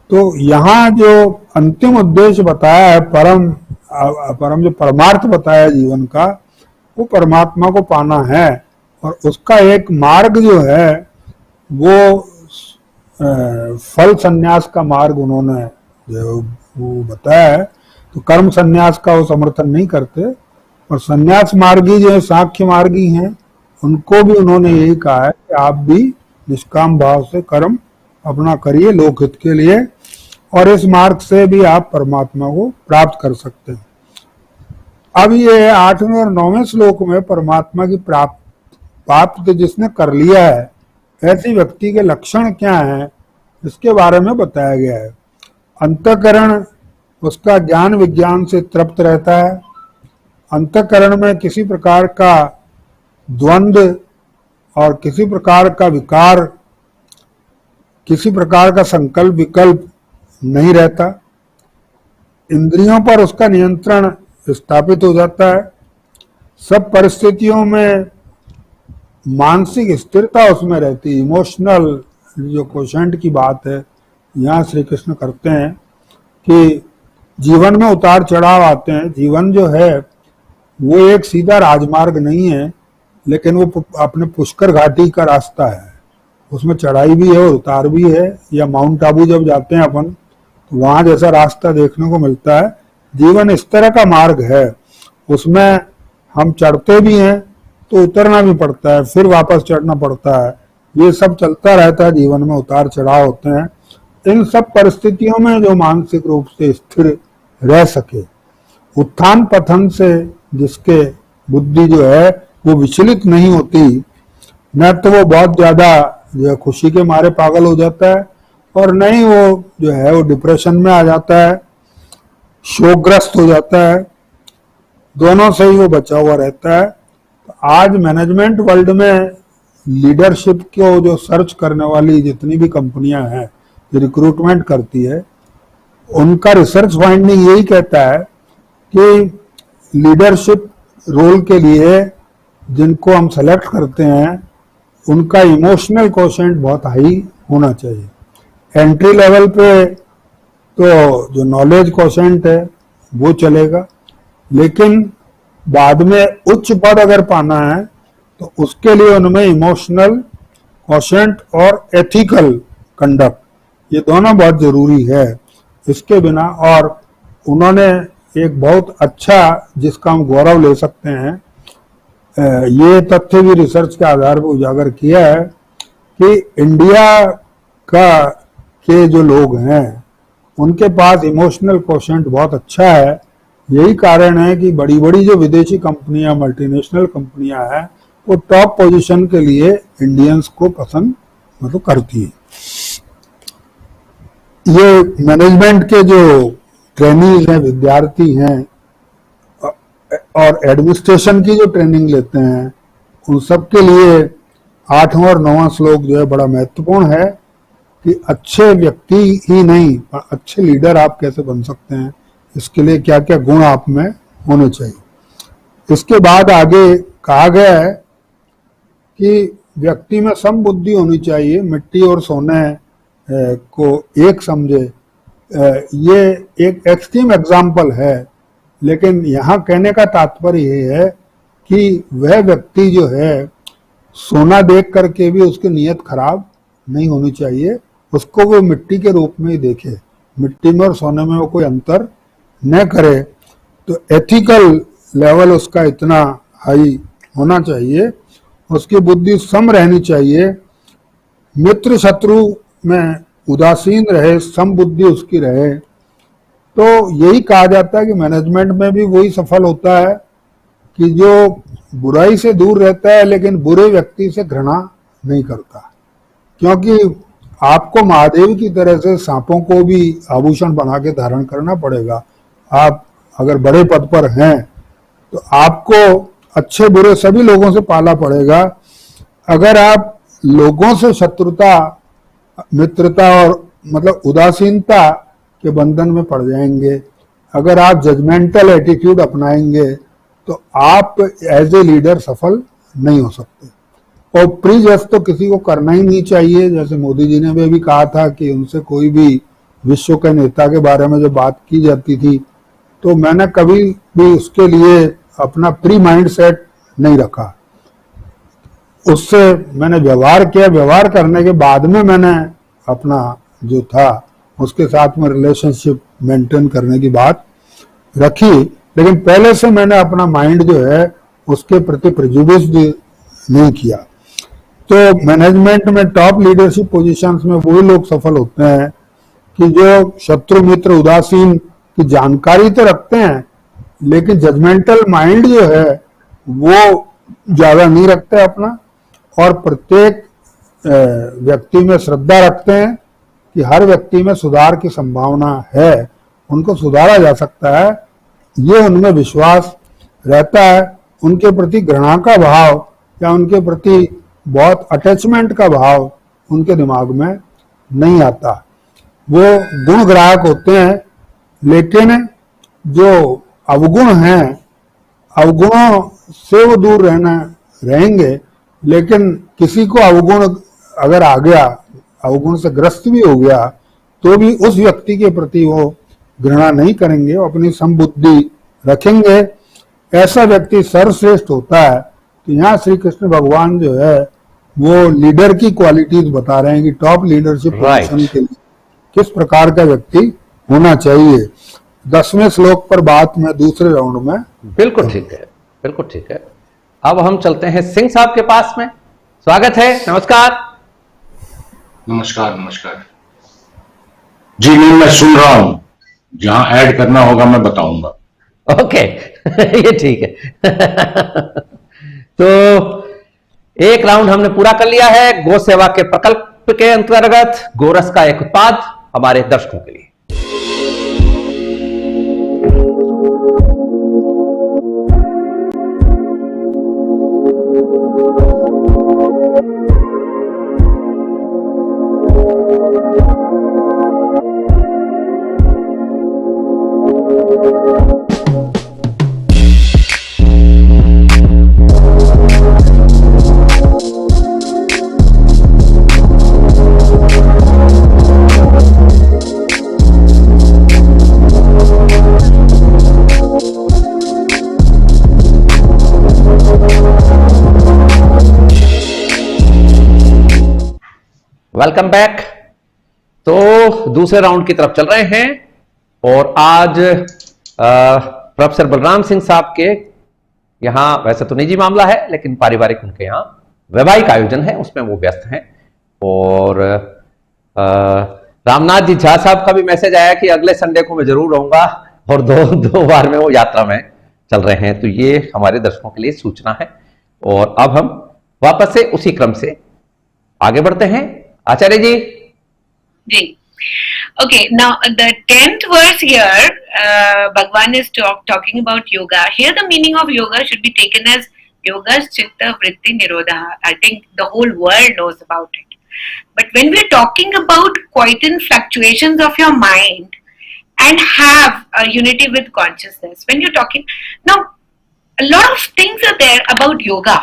तो यहाँ जो अंतिम उद्देश्य बताया है, परम जो परमार्थ बताया जीवन का, वो परमात्मा को पाना है। और उसका एक मार्ग जो है वो फल संन्यास का मार्ग उन्होंने जो वो बताया है। तो कर्म संन्यास का वो समर्थन नहीं करते, और संन्यास मार्गी जो है, सांख्य मार्गी हैं, उनको भी उन्होंने यही कहा है कि आप भी निष्काम भाव से कर्म अपना करिए लोकहित के लिए, और इस मार्ग से भी आप परमात्मा को प्राप्त कर सकते हैं। अब ये 8वें और 9वें श्लोक में परमात्मा की प्राप्त जिसने कर लिया है, ऐसे व्यक्ति के लक्षण क्या हैं, इसके बारे में बताया गया है। अंतःकरण उसका ज्ञान विज्ञान से तृप्त रहता है। अंतःकरण में किसी प्रकार का द्वंद्व और किसी प्रकार का विकार, किसी प्रकार का संकल्प विकल्प नहीं रहता। इंद्रियों पर उसका नियंत्रण स्थापित हो जाता है। सब परिस्थितियों में मानसिक स्थिरता उसमें रहती है। इमोशनल जो क्वोशेंट की बात है यहाँ श्री कृष्ण करते हैं कि जीवन में उतार चढ़ाव आते हैं। जीवन जो है वो एक सीधा राजमार्ग नहीं है, लेकिन वो अपने पुष्कर घाटी का रास्ता है। उसमें चढ़ाई भी है और उतार भी है। या माउंट आबू जब जाते हैं अपन, तो वहां जैसा रास्ता देखने को मिलता है। जीवन इस तरह का मार्ग है, उसमें हम चढ़ते भी हैं तो उतरना भी पड़ता है, फिर वापस चढ़ना पड़ता है। ये सब चलता रहता है, जीवन में उतार चढ़ाव होते हैं। इन सब परिस्थितियों में जो मानसिक रूप से स्थिर रह सके, उत्थान पतन से जिसके बुद्धि जो है वो विचलित नहीं होती, न तो वो बहुत ज्यादा जो खुशी के मारे पागल हो जाता है, और नहीं वो जो है वो डिप्रेशन में आ जाता है, शोकग्रस्त हो जाता है। दोनों से ही वो बचा हुआ रहता है। तो आज मैनेजमेंट वर्ल्ड में लीडरशिप को जो सर्च करने वाली जितनी भी कंपनियां हैं, जो रिक्रूटमेंट करती है, उनका रिसर्च फाइंडिंग यही कहता है कि लीडरशिप रोल के लिए जिनको हम सेलेक्ट करते हैं उनका इमोशनल कोशेंट बहुत हाई होना चाहिए। एंट्री लेवल पे तो जो नॉलेज कोशेंट है वो चलेगा, लेकिन बाद में उच्च पद अगर पाना है तो उसके लिए उनमें इमोशनल कोशेंट और एथिकल कंडक्ट ये दोनों बहुत जरूरी है। इसके बिना, और उन्होंने एक बहुत अच्छा जिसका हम गौरव ले सकते हैं, ये तथ्य भी रिसर्च के आधार पर उजागर किया है कि इंडिया का के जो लोग हैं उनके पास इमोशनल कोशेंट बहुत अच्छा है। यही कारण है कि बड़ी बड़ी जो विदेशी कंपनियां, मल्टीनेशनल कंपनियां हैं, वो टॉप पोजीशन के लिए इंडियंस को पसंद मतलब करती है। ये मैनेजमेंट के जो ट्रेनीज हैं, विद्यार्थी हैं, और एडमिनिस्ट्रेशन की जो ट्रेनिंग लेते हैं, उन सब के लिए 8वां और 9वां श्लोक जो है बड़ा महत्वपूर्ण है कि अच्छे व्यक्ति ही नहीं पर अच्छे लीडर आप कैसे बन सकते हैं, इसके लिए क्या क्या गुण आप में होने चाहिए। इसके बाद आगे कहा गया है कि व्यक्ति में समबुद्धि होनी चाहिए, मिट्टी और सोने को एक समझे। ये एक एक्सट्रीम एग्जाम्पल है, लेकिन यहाँ कहने का तात्पर्य ये है कि वह व्यक्ति जो है सोना देख करके भी उसकी नीयत खराब नहीं होनी चाहिए, उसको वो मिट्टी के रूप में ही देखे, मिट्टी में और सोने में वो कोई अंतर न करे। तो एथिकल लेवल उसका इतना हाई होना चाहिए, उसकी बुद्धि सम रहनी चाहिए, मित्र शत्रु में उदासीन रहे, सम बुद्धि उसकी रहे। तो यही कहा जाता है कि मैनेजमेंट में भी वही सफल होता है कि जो बुराई से दूर रहता है लेकिन बुरे व्यक्ति से घृणा नहीं करता। क्योंकि आपको महादेव की तरह से सांपों को भी आभूषण बना के धारण करना पड़ेगा। आप अगर बड़े पद पर हैं तो आपको अच्छे बुरे सभी लोगों से पाला पड़ेगा। अगर आप लोगों से शत्रुता, मित्रता और मतलब उदासीनता के बंधन में पड़ जाएंगे, अगर आप जजमेंटल एटीट्यूड अपनाएंगे तो आप एज ए लीडर सफल नहीं हो सकते। और प्रीजस्ट तो किसी को करना ही नहीं चाहिए। जैसे मोदी जी ने भी कहा था कि उनसे कोई भी विश्व के नेता के बारे में जब बात की जाती थी तो मैंने कभी भी उसके लिए अपना प्री माइंड सेट नहीं रखा। उससे मैंने व्यवहार किया, व्यवहार करने के बाद में मैंने अपना जो था उसके साथ में रिलेशनशिप मेंटेन करने की बात रखी, लेकिन पहले से मैंने अपना माइंड जो है उसके प्रति प्रेजुडिस्ड नहीं किया। तो मैनेजमेंट में टॉप लीडरशिप पोजीशंस में वही लोग सफल होते हैं कि जो शत्रु मित्र उदासीन की जानकारी तो रखते हैं लेकिन जजमेंटल माइंड जो है वो ज्यादा नहीं रखते अपना, और प्रत्येक व्यक्ति में श्रद्धा रखते हैं कि हर व्यक्ति में सुधार की संभावना है, उनको सुधारा जा सकता है, ये उनमें विश्वास रहता है। उनके प्रति घृणा का भाव या उनके प्रति बहुत अटैचमेंट का भाव उनके दिमाग में नहीं आता। वो गुण ग्राहक होते हैं, लेकिन जो अवगुण हैं, अवगुणों से वो दूर रहेंगे। लेकिन किसी को अवगुण अगर आ गया, अवगुण से ग्रस्त भी हो गया, तो भी उस व्यक्ति के प्रति वो घृणा नहीं करेंगे, वो अपनी समबुद्धि रखेंगे। ऐसा व्यक्ति सर्वश्रेष्ठ होता है। तो यहाँ श्री कृष्ण भगवान जो है वो लीडर की क्वालिटीज बता रहे हैं कि टॉप लीडरशिप पोजीशन के लिए किस प्रकार का व्यक्ति होना चाहिए। 10वें श्लोक पर बात मैं दूसरे राउंड में। बिल्कुल ठीक है, बिल्कुल ठीक है। अब हम चलते हैं सिंह साहब के पास में। स्वागत है, नमस्कार। नमस्कार नमस्कार जी, नहीं मैं सुन रहा हूं, जहां ऐड करना होगा मैं बताऊंगा। ओके ये ठीक है तो एक राउंड हमने पूरा कर लिया है गो सेवा के प्रकल्प के अंतर्गत गोरस का एक उत्पाद हमारे दर्शकों के लिए। Welcome back. तो दूसरे राउंड की तरफ चल रहे हैं और आज प्रोफेसर बलराम सिंह साहब के यहाँ वैसे तो निजी मामला है लेकिन पारिवारिक उनके यहाँ वैवाहिक आयोजन है, उसमें वो व्यस्त हैं। और रामनाथ जी झा साहब का भी मैसेज आया कि अगले संडे को मैं जरूर रहूंगा और दो बार में वो यात्रा में चल रहे हैं, तो ये हमारे दर्शकों के लिए सूचना है। और अब हम वापस से उसी क्रम से आगे बढ़ते हैं। आचार्य जी जी, okay, now the 10th verse here, Bhagwan is talking about yoga. Here the meaning of yoga should be taken as yoga chitta vritti nirodha. I think the whole world knows about it. But when we're talking about quieten fluctuations of your mind and have a unity with consciousness, when you're talking, now a lot of things are there about yoga.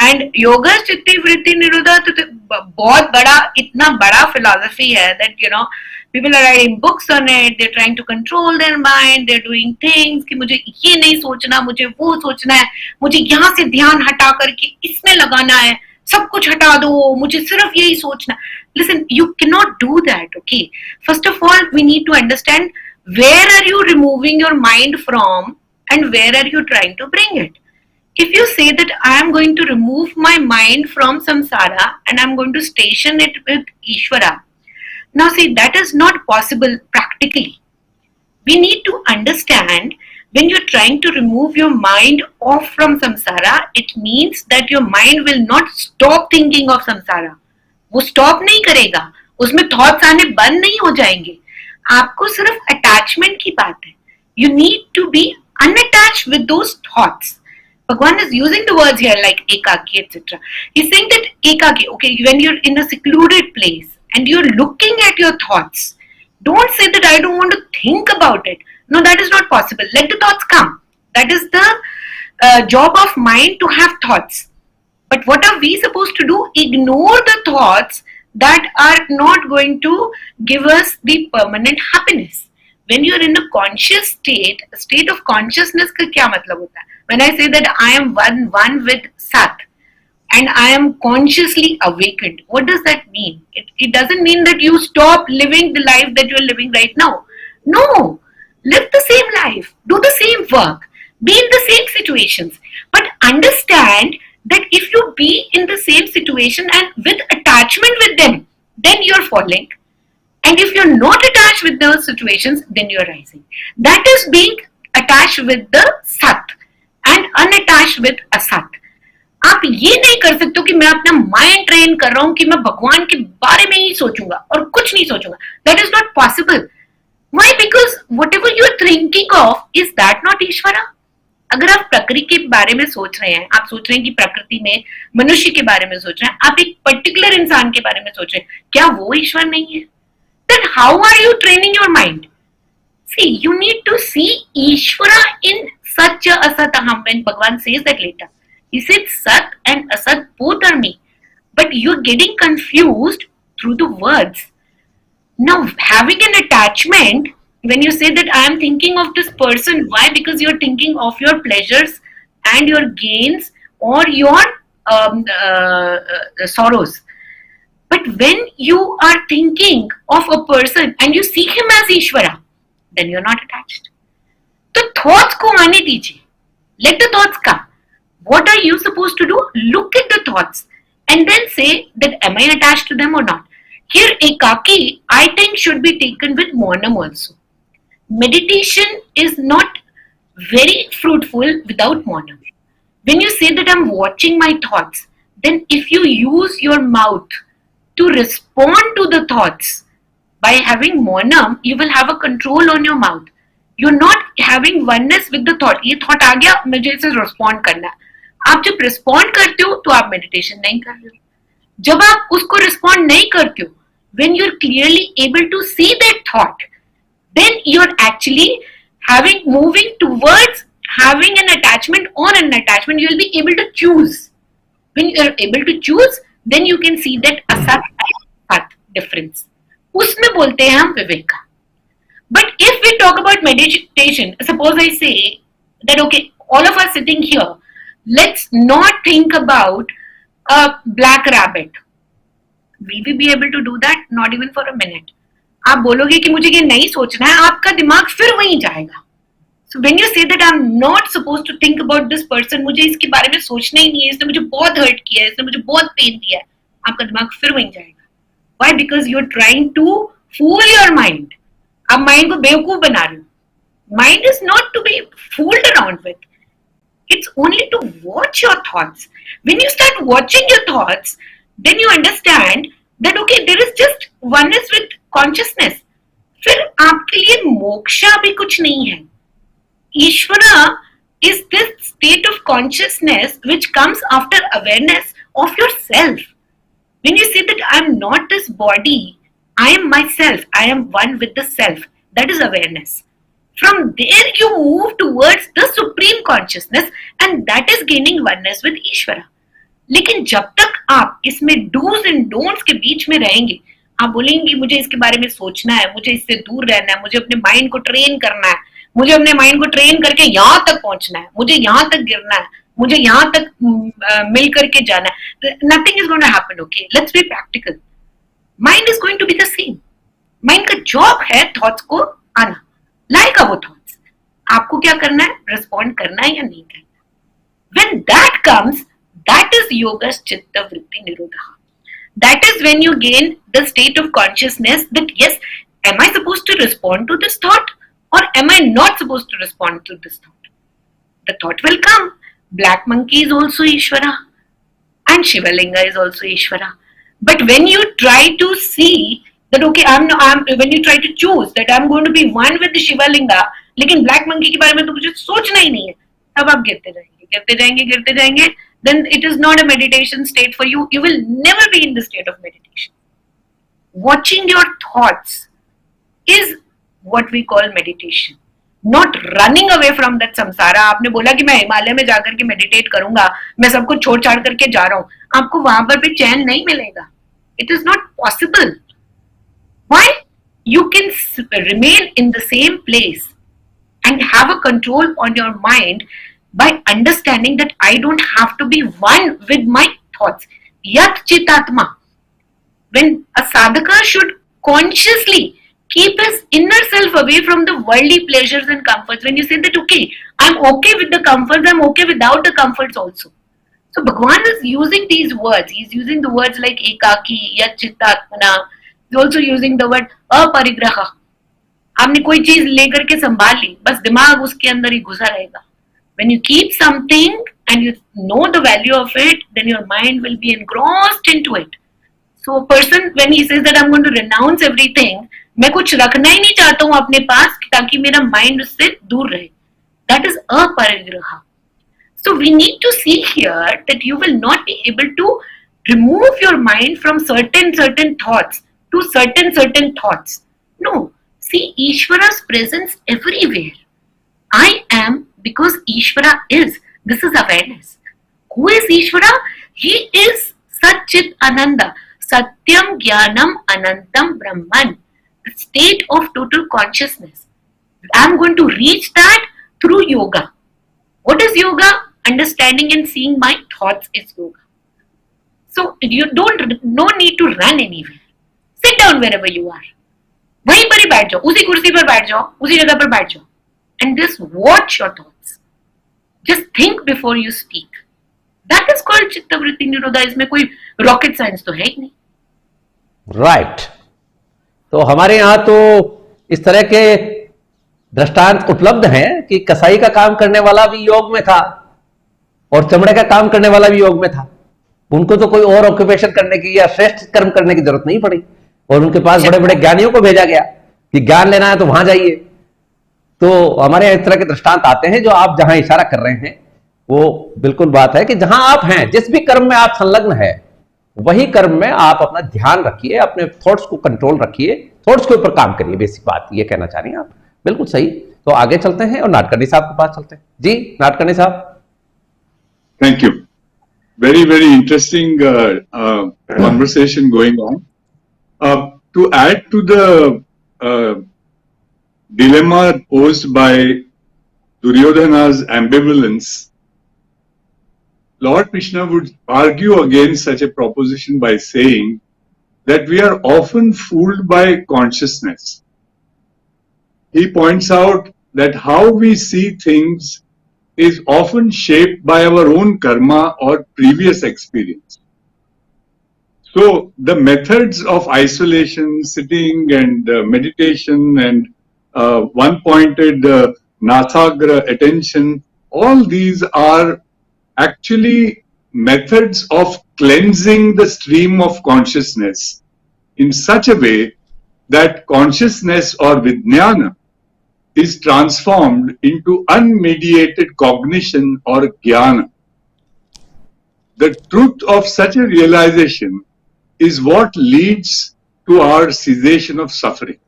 And yoga chitti vritti nirodha तो बहुत बड़ा, इतना बड़ा philosophy है that you know people are writing books on it, they're trying to control their mind, they're doing things कि मुझे ये नहीं सोचना, मुझे वो सोचना है, मुझे यहाँ से ध्यान हटा करके इसमें लगाना है, सब कुछ हटा दो, मुझे सिर्फ यही सोचना। Listen, you cannot do that, okay? First of all, we need to understand where are you removing your mind from and where are you trying to bring it. If you say that I am going to remove my mind from samsara and I am going to station it with Ishvara, now see, that is not possible practically. We need to understand when you're trying to remove your mind off from samsara, it means that your mind will not stop thinking of samsara. वो stop नहीं करेगा, उसमें thoughts आने बंद नहीं हो जाएंगे। आपको सिर्फ attachment की बात है। You need to be unattached with those thoughts. Bhagwan is using the words here like ekaki, etc. He's saying that ekaki, okay, when you're in a secluded place and you're looking at your thoughts, don't say that I don't want to think about it. No, that is not possible. Let the thoughts come. That is the job of mind to have thoughts. But what are we supposed to do? Ignore the thoughts that are not going to give us the permanent happiness. When you're in a conscious state, a state of consciousness का क्या मतलब होता है? When I say that I am one with Sat and I am consciously awakened, what does that mean? It doesn't mean that you stop living the life that you're living right now. No, live the same life, do the same work, be in the same situations, but understand that if you be in the same situation and with attachment with them, then you're falling. And if you're not attached with those situations, then you're rising. That is being attached with the Sat and unattached with Asat. आप ये नहीं कर सकते कि मैं अपना mind train कर रहा हूं कि मैं भगवान के बारे में ही सोचूंगा और कुछ नहीं सोचूंगा. That is not possible. Why? Because whatever you are thinking of, is that not Ishvara? अगर आप प्रकृति के बारे में सोच रहे हैं, आप सोच रहे हैं कि प्रकृति में मनुष्य के बारे में सोच रहे हैं, आप एक पर्टिकुलर इंसान के बारे में सोच रहे हैं, क्या वो ईश्वर नहीं है? Then how are you training your mind? See, you need to see Ishvara in such a asataham. When Bhagavan says that later, he said Sat and Asat both are me, but you're getting confused through the words. Now, having an attachment, when you say that I am thinking of this person, why? Because you're thinking of your pleasures and your gains or your sorrows. But when you are thinking of a person and you see him as Ishvara, then you're not attached. So thoughts ko aane dijiye. Let the thoughts come. What are you supposed to do? Look at the thoughts and then say that am I attached to them or not? Here ekaki, I think, should be taken with monam also. Meditation is not very fruitful without monam. When you say that I'm watching my thoughts, then if you use your mouth to respond to the thoughts by having monam, you will have a control on your mouth. You're not having oneness with the thought. ये thought आ गया, मुझे इसे respond करना है. आप जब respond करते हो तो आप meditation नहीं कर रहे हो. जब आप उसको respond नहीं करते हो, when you're clearly able to see that thought, then you're actually moving towards having an attachment or an attachment. You'll be able to choose. When you're able to choose, then you can see that asat and sat difference. उसमें बोलते हैं हम विवेक. But if we talk about meditation, suppose I say that okay, all of us sitting here, let's not think about a black rabbit. Will we be able to do that? Not even for a minute. आप बोलोगे कि मुझे ये नहीं सोचना है, आपका दिमाग फिर वहीं जाएगा. So when you say that I'm not supposed to think about this person, मुझे इसके बारे में सोचना ही नहीं है, इसने मुझे बहुत hurt किया है, इसने मुझे बहुत pain दिया है, आपका दिमाग फिर वहीं जाएगा. Why? Because you're trying to fool your mind. आप mind को बेवकूफ बना रहे हो. Mind is not to be fooled around with. It's only to watch your thoughts. When you start watching your thoughts, then you understand that okay, there is just oneness with consciousness. फिर आपके लिए मोक्षा भी कुछ नहीं है. Ishvara is this state of consciousness which comes after awareness of yourself. When you say that I am not this body, I am myself, I am one with the self, that is awareness. From there you move towards the supreme consciousness and that is gaining oneness with Ishvara. लेकिन जब तक आप इसमें do's and don'ts के बीच में रहेंगे, आप बोलेंगे मुझे इसके बारे में सोचना है, मुझे इससे दूर रहना है, मुझे अपने माइंड को ट्रेन करना है, मुझे अपने माइंड को ट्रेन करके यहाँ तक पहुंचना है, मुझे यहाँ तक गिरना है, मुझे यहाँ तक मिल करके जाना है. Nothing is going to happen. Okay, let's be practical. Mind is going to be the same. Mind का job है thoughts को आना, लाएगा वो thoughts. आपको क्या करना है? Respond करना है या नहीं करना. When that comes, that is yoga's chitta vritti nirodha. That is when you gain the state of consciousness that yes, am I supposed to respond to this thought or am I not supposed to respond to this thought? The thought will come. Black monkey is also Ishvara and Shivalinga is also Ishvara. But when you try to see that okay, when you try to choose that I'm going to be one with the Shivalinga, लेकिन black monkey के बारे में तो मुझे सोचना ही नहीं है, तब आप गिरते जाएंगे. Then it is not a meditation state for you. You will never be in the state of meditation. Watching your thoughts is what we call meditation. Not running away from that samsara. आपने बोला कि मैं हिमालय में जाकर के meditate करूंगा, मैं सबको छोड़ छाड़ करके जा रहा हूं, आपको वहां पर भी चैन नहीं मिलेगा. It is not possible. Why? You can remain in the same place and have a control on your mind by understanding that I don't have to be one with my thoughts. Yat chitatma. When a sadhaka should consciously keep his inner self away from the worldly pleasures and comforts. When you say that, okay, I'm okay with the comforts, I'm okay without the comforts also. So Bhagavan is using these words. He's using the words like ekaki, yat chitatmana. He's also using the word aparigraha. आपने कोई चीज लेकर के संभाल ली, बस दिमाग उसके अंदर ही घुसा रहेगा. When you keep something and you know the value of it, then your mind will be engrossed into it. So a person, when he says that I'm going to renounce everything, मैं कुछ रखना ही नहीं चाहता हूँ अपने पास ताकि मेरा mind उससे दूर रहे. That is aparigraha. So we need to see here that you will not be able to remove your mind from certain thoughts to certain thoughts. No. See Ishvara's presence everywhere. I am because Ishvara is. This is awareness. Who is Ishvara? He is Satchit Ananda. Satyam Jnanam Anantam Brahman. The state of total consciousness. I am going to reach that through yoga. What is yoga? Understanding and seeing my thoughts is yoga. So you no need to run anywhere. Sit down wherever you are. वहीं पर ही बैठ जाओ, उसी कुर्सी पर बैठ जाओ, उसी जगह पर बैठ जाओ. And just watch your thoughts. Just think before you speak. That is called chitta vritti nirodha. इसमें कोई rocket science तो है ही नहीं. Right. तो हमारे यहाँ तो इस तरह के दृष्टांत उपलब्ध हैं कि कसाई का काम करने वाला भी योग में था और चमड़े का काम करने वाला भी योग में था. उनको तो कोई और ऑक्यूपेशन करने की या श्रेष्ठ कर्म करने की जरूरत नहीं पड़ी और उनके पास बड़े बड़े ज्ञानियों को भेजा गया कि ज्ञान लेना है तो वहां जाइए. तो हमारे यहाँ इस तरह के दृष्टांत आते हैं. जो आप जहां इशारा कर रहे हैं वो बिल्कुल बात है कि जहां आप हैं, जिस भी कर्म में आप संलग्न है, वही कर्म में आप अपना ध्यान रखिए, अपने थॉट्स को कंट्रोल रखिए, थॉट्स के ऊपर काम करिए. बेसिक बात ये कहना चाह रही हैं आप. बिल्कुल सही. तो आगे चलते हैं और नाडकर्णी साहब के पास चलते हैं. जी नाडकर्णी साहब. Thank you. Very, very interesting conversation going on. To add to the dilemma posed by Duryodhana's ambivalence, Lord Krishna would argue against such a proposition by saying that we are often fooled by consciousness. He points out that how we see things is often shaped by our own karma or previous experience. So the methods of isolation, sitting and meditation and one-pointed nasagra attention, all these are actually methods of cleansing the stream of consciousness in such a way that consciousness or vijnana is transformed into unmediated cognition or jnana. The truth of such a realization is what leads to our cessation of suffering,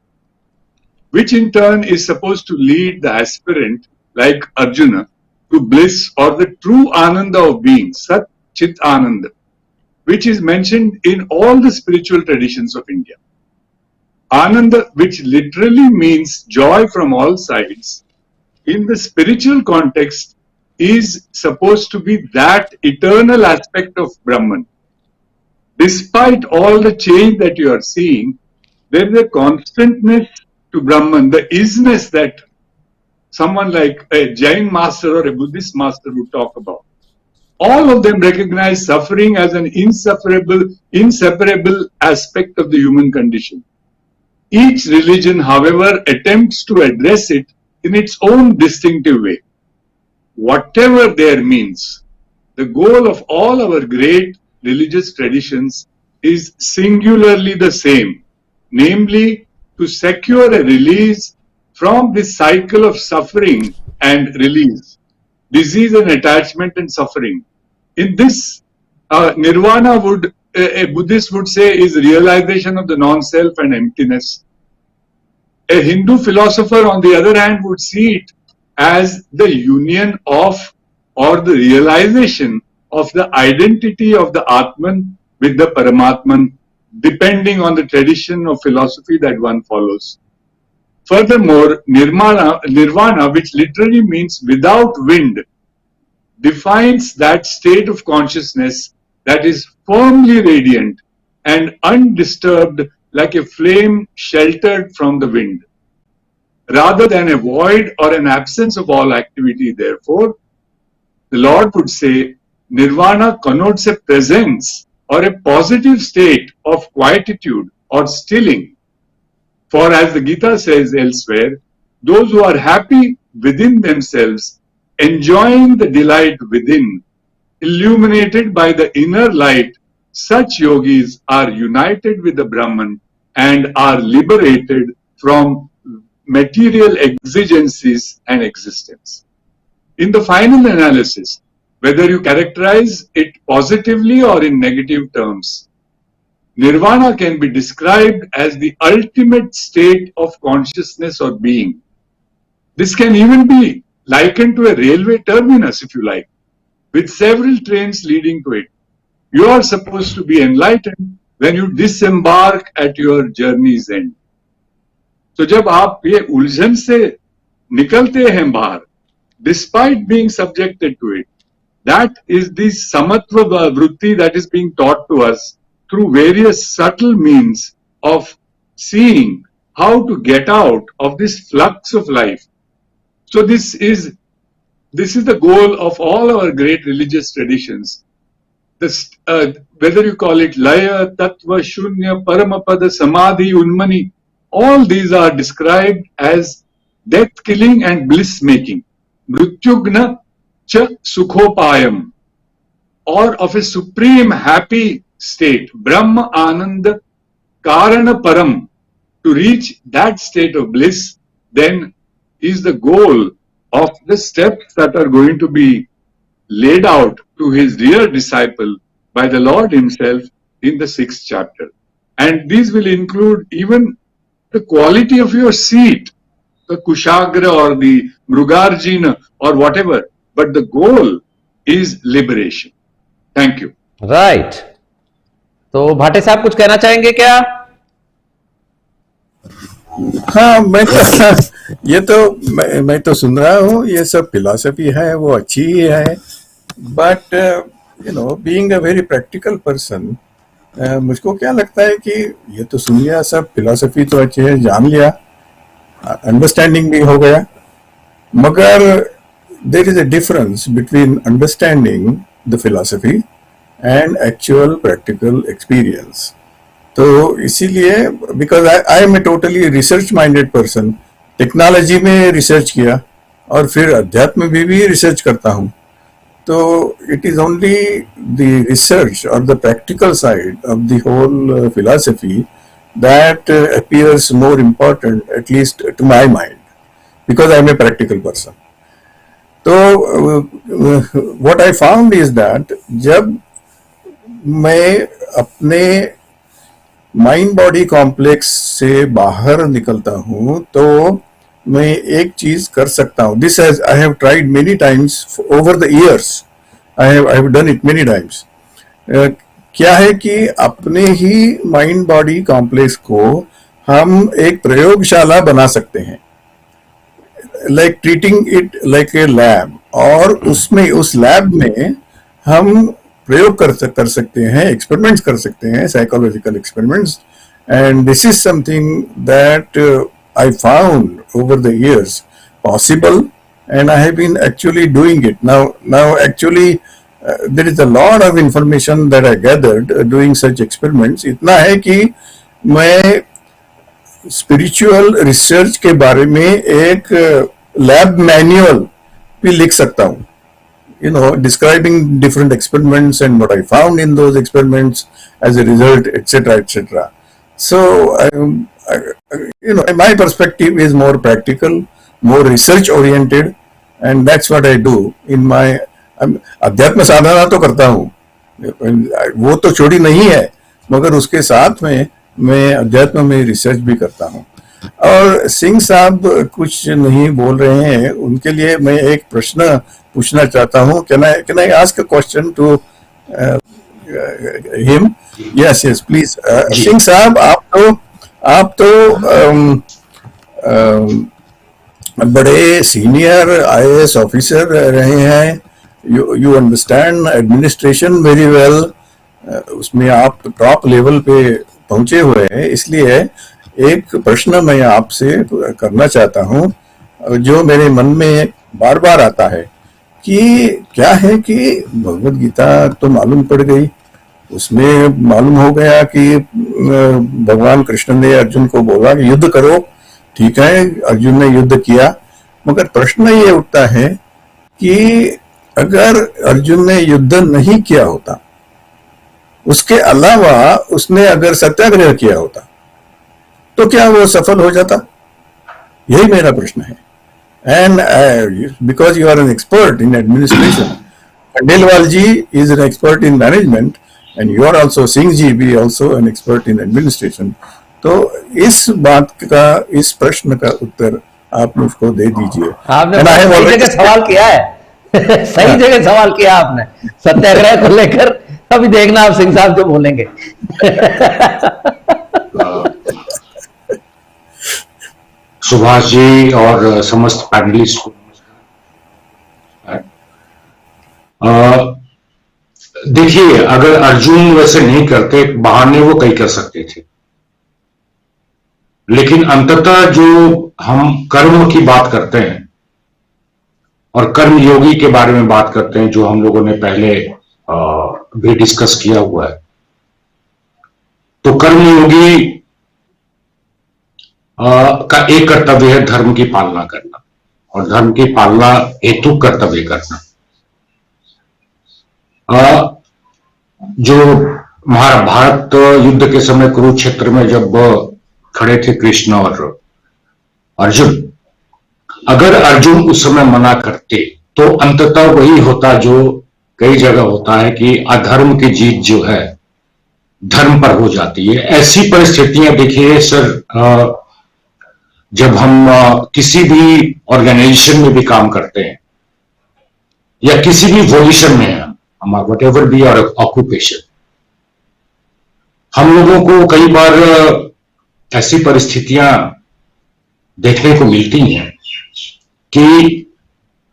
which in turn is supposed to lead the aspirant, like Arjuna, to bliss or the true ananda of being, Sat Chit Ananda, which is mentioned in all the spiritual traditions of India. Ananda, which literally means joy from all sides, in the spiritual context is supposed to be that eternal aspect of Brahman. Despite all the change that you are seeing, there is a constantness to Brahman, the isness that someone like a Jain master or a Buddhist master would talk about. All of them recognize suffering as an inseparable aspect of the human condition. Each religion, however, attempts to address it in its own distinctive way. Whatever their means, the goal of all our great religious traditions is singularly the same, namely to secure a release from this cycle of suffering and release, disease and attachment and suffering. In this, nirvana would, a Buddhist would say, is realization of the non-self and emptiness. A Hindu philosopher, on the other hand, would see it as the union of or the realization of the identity of the Atman with the Paramatman, depending on the tradition of philosophy that one follows. Furthermore, nirvana, which literally means without wind, defines that state of consciousness that is firmly radiant and undisturbed like a flame sheltered from the wind. Rather than a void or an absence of all activity, therefore, the Lord would say, nirvana connotes a presence or a positive state of quietude or stilling. For as the Gita says elsewhere, those who are happy within themselves, enjoying the delight within, illuminated by the inner light, such yogis are united with the Brahman and are liberated from material exigencies and existence. In the final analysis, whether you characterize it positively or in negative terms, nirvana can be described as the ultimate state of consciousness or being. This can even be likened to a railway terminus, if you like, with several trains leading to it. You are supposed to be enlightened when you disembark at your journey's end. तो जब आप ये उलझन से निकलते हैं बाहर, despite being subjected to it, that is the samatva vritti that is being taught to us through various subtle means of seeing how to get out of this flux of life. So this is the goal of all our great religious traditions. This, whether you call it laya, tattva, shunya, paramapada, samadhi, unmani, all these are described as death-killing and bliss-making. Mrityugna cha sukhopayam, or of a supreme happy state, Brahma Ananda Karana Param. To reach that state of bliss, then is the goal of the steps that are going to be laid out to his dear disciple by the Lord himself in the 6th chapter. And these will include even the quality of your seat, the kushagra or the mrugarjina or whatever, but the goal is liberation. Thank you. Right. तो भाटे साहब कुछ कहना चाहेंगे क्या? हाँ, मैं तो सुन रहा हूँ, ये सब फिलॉसफी है, वो अच्छी ही है, but being a very practical person, मुझको क्या लगता है कि ये तो सुन लिया सब, फिलॉसफी तो अच्छे है, जान लिया, अंडरस्टैंडिंग भी हो गया, मगर there is a difference between understanding the philosophy and actual practical experience. तो इसीलिए because I am a totally research minded person, technology में रिसर्च किया और फिर अध्यात्म में भी रिसर्च करता हूँ। तो it is only the research or the practical side of the whole philosophy that appears more important, at least to my mind, because I am a practical person. So what I found is that जब मैं अपने mind body complex से बाहर निकलता हूँ तो मैं एक चीज कर सकता हूँ. This has I have tried many times over the years, I have done it many times. क्या है कि अपने ही माइंड बॉडी कॉम्प्लेक्स को हम एक प्रयोगशाला बना सकते हैं, like treating it like a lab, और उसमें उस लैब में हम प्रयोग कर सकते हैं, एक्सपेरिमेंट्स कर सकते हैं, psychological experiments. And this is something that I found over the years possible, and I have been actually doing it. Now actually there is a lot of information that I gathered doing such experiments. इतना है कि मैं spiritual research के बारे में एक lab manual भी लिख सकता हूँ, you know, describing different experiments and what I found in those experiments as a result, etc., etc. So you know, my perspective is more practical, more research oriented, and that's what I do in my अध्यात्म साधना तो करता हूँ, वो तो छोड़ी नहीं है, मगर उसके साथ में मैं अध्यात्म में रिसर्च भी करता हूँ. और सिंह साहब कुछ नहीं बोल रहे हैं, उनके लिए मैं एक प्रश्न पूछना चाहता हूँ. Can I ask a question to him? Yes yes please. Singh साहब, आप तो बड़े सीनियर आईएएस ऑफिसर रहे हैं, you understand administration very well, उसमें आप टॉप लेवल पे पहुंचे हुए हैं. इसलिए एक प्रश्न मैं आपसे करना चाहता हूं जो मेरे मन में बार बार आता है कि क्या है कि भगवद गीता तो मालूम पड़ गई, उसमें मालूम हो गया कि भगवान कृष्ण ने अर्जुन को बोला कि युद्ध करो, ठीक है, अर्जुन ने युद्ध किया, मगर प्रश्न ये उठता है कि अगर अर्जुन ने युद्ध नहीं किया होता, उसके अलावा उसने अगर सत्याग्रह किया होता, तो क्या वो सफल हो जाता? यही मेरा प्रश्न है. And because you are an expert in administration, Khandelwal ji is an expert in management, and you are also, Singh ji be also an expert in administration. तो इस बात का, इस प्रश्न का उत्तर आप मुझको दे दीजिए. आपने सही जगह सवाल किया है सही जगह सवाल किया आपने सत्याग्रह को लेकर. अभी देखना आप सिंह साहब जो बोलेंगे. सुभाष जी और समस्त पैनलिस्ट को नमस्कार. देखिए, अगर अर्जुन वैसे नहीं करते, बहाने वो कई कर सकते थे, लेकिन अंततः जो हम कर्म की बात करते हैं और कर्म योगी के बारे में बात करते हैं, जो हम लोगों ने पहले भी डिस्कस किया हुआ है, तो कर्म योगी का एक कर्तव्य है धर्म की पालना करना, और धर्म की पालना हेतु कर्तव्य करना. जो महाभारत युद्ध के समय कुरुक्षेत्र में जब खड़े थे कृष्ण और अर्जुन, अगर अर्जुन उस समय मना करते तो अंततः वही होता जो कई जगह होता है कि अधर्म की जीत जो है धर्म पर हो जाती है. ऐसी परिस्थितियां देखिए सर, जब हम किसी भी ऑर्गेनाइजेशन में भी काम करते हैं या किसी भी पोजीशन में हैं, हमारा whatever be our occupation, हम लोगों को कई बार ऐसी परिस्थितियां देखने को मिलती हैं कि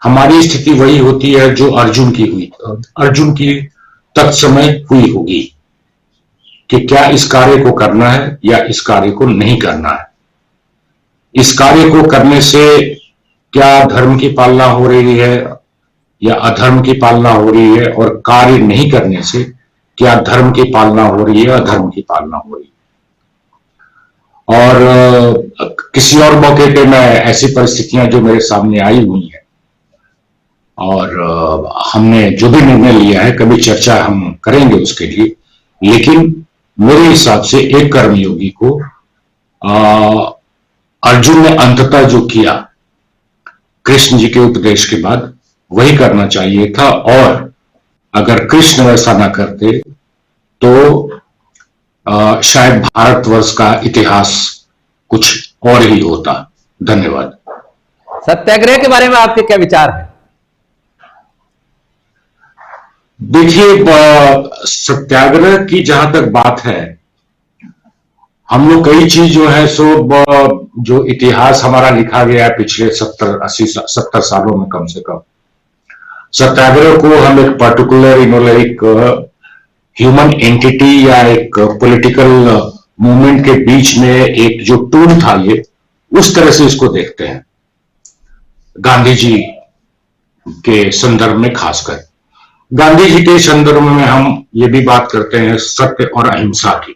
हमारी स्थिति वही होती है जो अर्जुन की हुई, अर्जुन की तत्समय हुई होगी. कि क्या इस कार्य को करना है या इस कार्य को नहीं करना है। इस कार्य को करने से क्या धर्म की पालना हो रही है या अधर्म की पालना हो रही है, और कार्य नहीं करने से क्या धर्म की पालना हो रही है, अधर्म की पालना हो रही है। और किसी और मौके पे मैं ऐसी परिस्थितियां जो मेरे सामने आई हुई हैं और हमने जो भी निर्णय लिया है, कभी चर्चा हम करेंगे उसके लिए, लेकिन मेरे हिसाब से एक कर्मयोगी को अर्जुन ने अंततः जो किया कृष्ण जी के उपदेश के बाद वही करना चाहिए था, और अगर कृष्ण वैसा ना करते तो शायद भारतवर्ष का इतिहास कुछ और ही होता। धन्यवाद। सत्याग्रह के बारे में आपके क्या विचार हैं? देखिए, सत्याग्रह की जहां तक बात है, हम लोग कई चीज जो है सो जो इतिहास हमारा लिखा गया है पिछले 70 सालों में, कम से कम सत्याग्रह को हम एक पर्टिकुलर एक ह्यूमन एंटिटी या एक पॉलिटिकल मूवमेंट के बीच में एक जो टूल था, ये उस तरह से इसको देखते हैं। गांधी जी के संदर्भ में, खासकर गांधी जी के संदर्भ में हम ये भी बात करते हैं सत्य और अहिंसा की।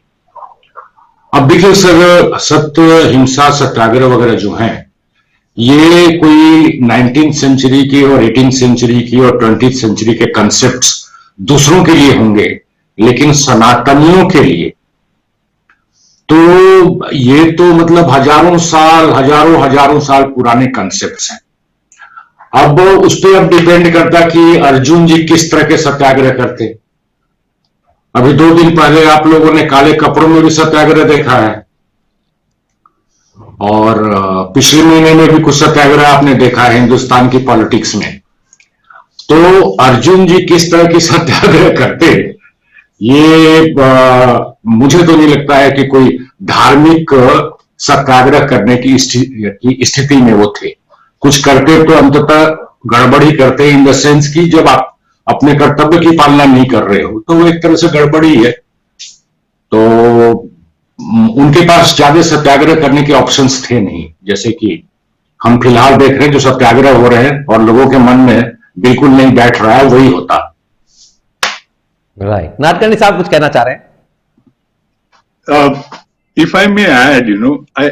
अब देखिए सर, सत्य, हिंसा, सत्याग्रह वगैरह जो हैं, ये कोई 19th सेंचुरी की और 18th सेंचुरी की और 20th सेंचुरी के कंसेप्ट्स दूसरों के लिए होंगे, लेकिन सनातनियों के लिए तो ये तो मतलब हजारों साल पुराने कंसेप्ट्स हैं। अब उस पर अब डिपेंड करता कि अर्जुन जी किस तरह के सत्याग्रह करते। अभी 2 दिन पहले आप लोगों ने काले कपड़ों में भी सत्याग्रह देखा है, और पिछले महीने में भी कुछ सत्याग्रह आपने देखा है हिंदुस्तान की पॉलिटिक्स में। तो अर्जुन जी किस तरह की सत्याग्रह करते, ये मुझे तो नहीं लगता है कि कोई धार्मिक सत्याग्रह करने की स्थिति में वो थे। कुछ करते तो अंततः गड़बड़ी करते, इन द सेंस की जब आप अपने कर्तव्य की पालना नहीं कर रहे हो तो वो एक तरह से गड़बड़ी है। तो उनके पास ज्यादा सत्याग्रह करने के ऑप्शंस थे नहीं, जैसे कि हम फिलहाल देख रहे हैं जो सत्याग्रह हो रहे हैं और लोगों के मन में बिल्कुल नहीं बैठ रहा है, वही होता। राइट। नाडकर्णी साहब कुछ कहना चाह रहे हैं? If I may add,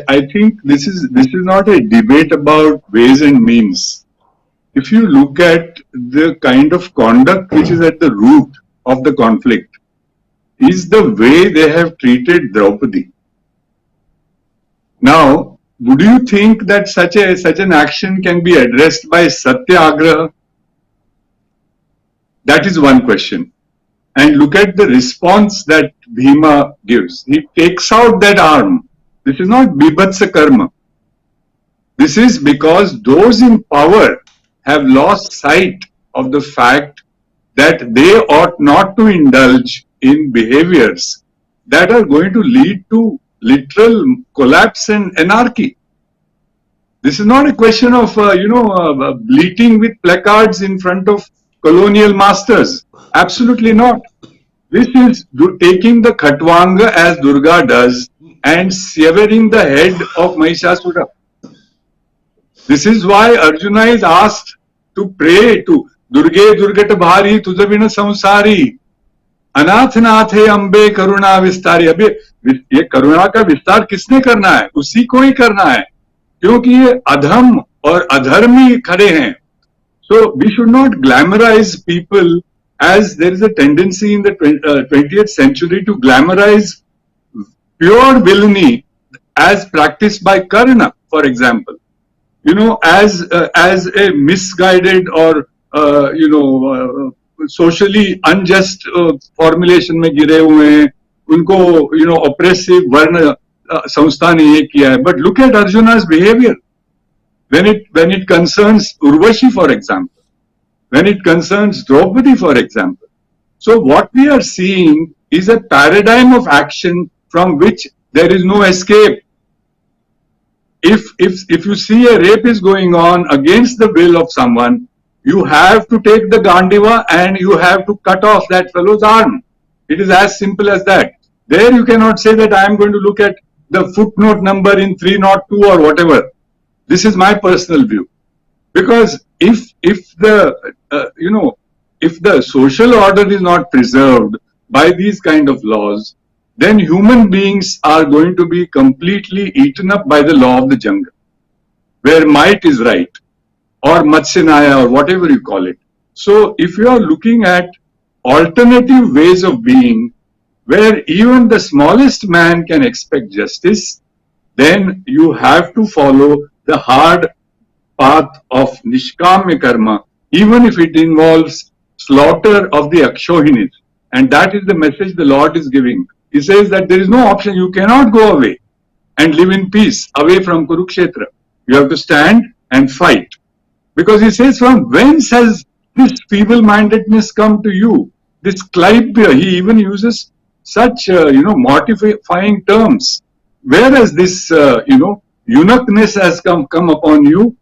I think this is not a debate about ways and means. If you look at the kind of conduct which is at the root of the conflict, is the way they have treated Draupadi. Now, would you think that such an action can be addressed by Satyagraha? That is one question. And look at the response that Bhima gives. He takes out that arm. This is not Bibhatsa karma. This is because those in power have lost sight of the fact that they ought not to indulge in behaviors that are going to lead to literal collapse and anarchy. This is not a question of, bleating with placards in front of colonial masters. Absolutely not. This is taking the Khatwanga as Durga does and severing the head of Mahishasura. This is why Arjuna is asked to pray to Durge Durgata Bhari Tujavina Samsari अनाथ नाथ है अम्बे करुणा विस्तारी। अभी ये करुणा का विस्तार किसने करना है? उसी को ही करना है, क्योंकि ये अधम और अधर्मी खड़े हैं। So we should not glamorize people, as there is a tendency in the 20th century to glamorize pure villainy as practiced by Karna, for example. As a misguided or socially unjust formulation में गिरे हुए हैं, उनको oppressive वर्ण संस्था ने ये किया है. But look at Arjuna's behavior when it concerns Urvashi, for example, when it concerns Draupadi, for example. So what we are seeing is a paradigm of action from which there is no escape. If you see a rape is going on against the will of someone, you have to take the Gandiva and you have to cut off that fellow's arm. It is as simple as that. There you cannot say that I am going to look at the footnote number in 302 or whatever. This is my personal view. Because if the if the social order is not preserved by these kind of laws, then human beings are going to be completely eaten up by the law of the jungle, where might is right, or Matsyanaya, or whatever you call it. So if you are looking at alternative ways of being, where even the smallest man can expect justice, then you have to follow the hard path of Nishkamya Karma, even if it involves slaughter of the Akshohinis. And that is the message the Lord is giving. He says that there is no option. You cannot go away and live in peace away from Kurukshetra. You have to stand and fight. Because he says, from whence has this feeble-mindedness come to you? This Klaipya, he even uses such, mortifying terms. Whereas this, eunuchness has come upon you,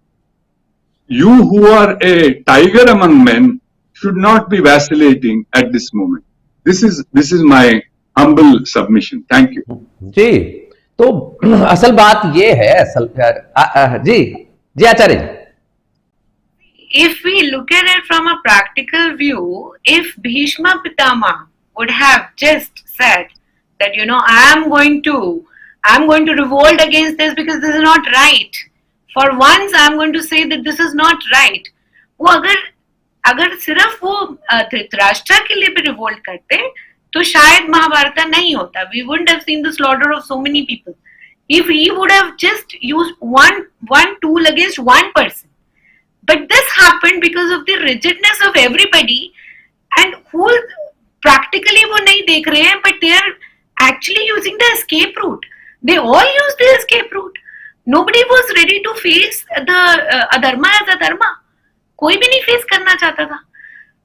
you who are a tiger among men should not be vacillating at this moment. This is my humble submission. Thank you. जी, तो असल बात ये है, जी आचार्य जी. If we look at it from a practical view, if Bhishma Pitama would have just said that, I am going to revolt against this because this is not right. For once, I am going to say that this is not right. वो अगर सिर्फ वो धृतराष्ट्र के लिए भी revolt करते, तो शायद महाभारत नहीं होता. We wouldn't have seen the slaughter of so many people. If he would have just used one tool against one person. But this happened because of the rigidness of everybody, and who practically वो नहीं देख रहे हैं, but they are actually using the escape route. They all use the escape route. Nobody was ready to face the adharma as adharma. कोई भी नहीं face करना चाहता था.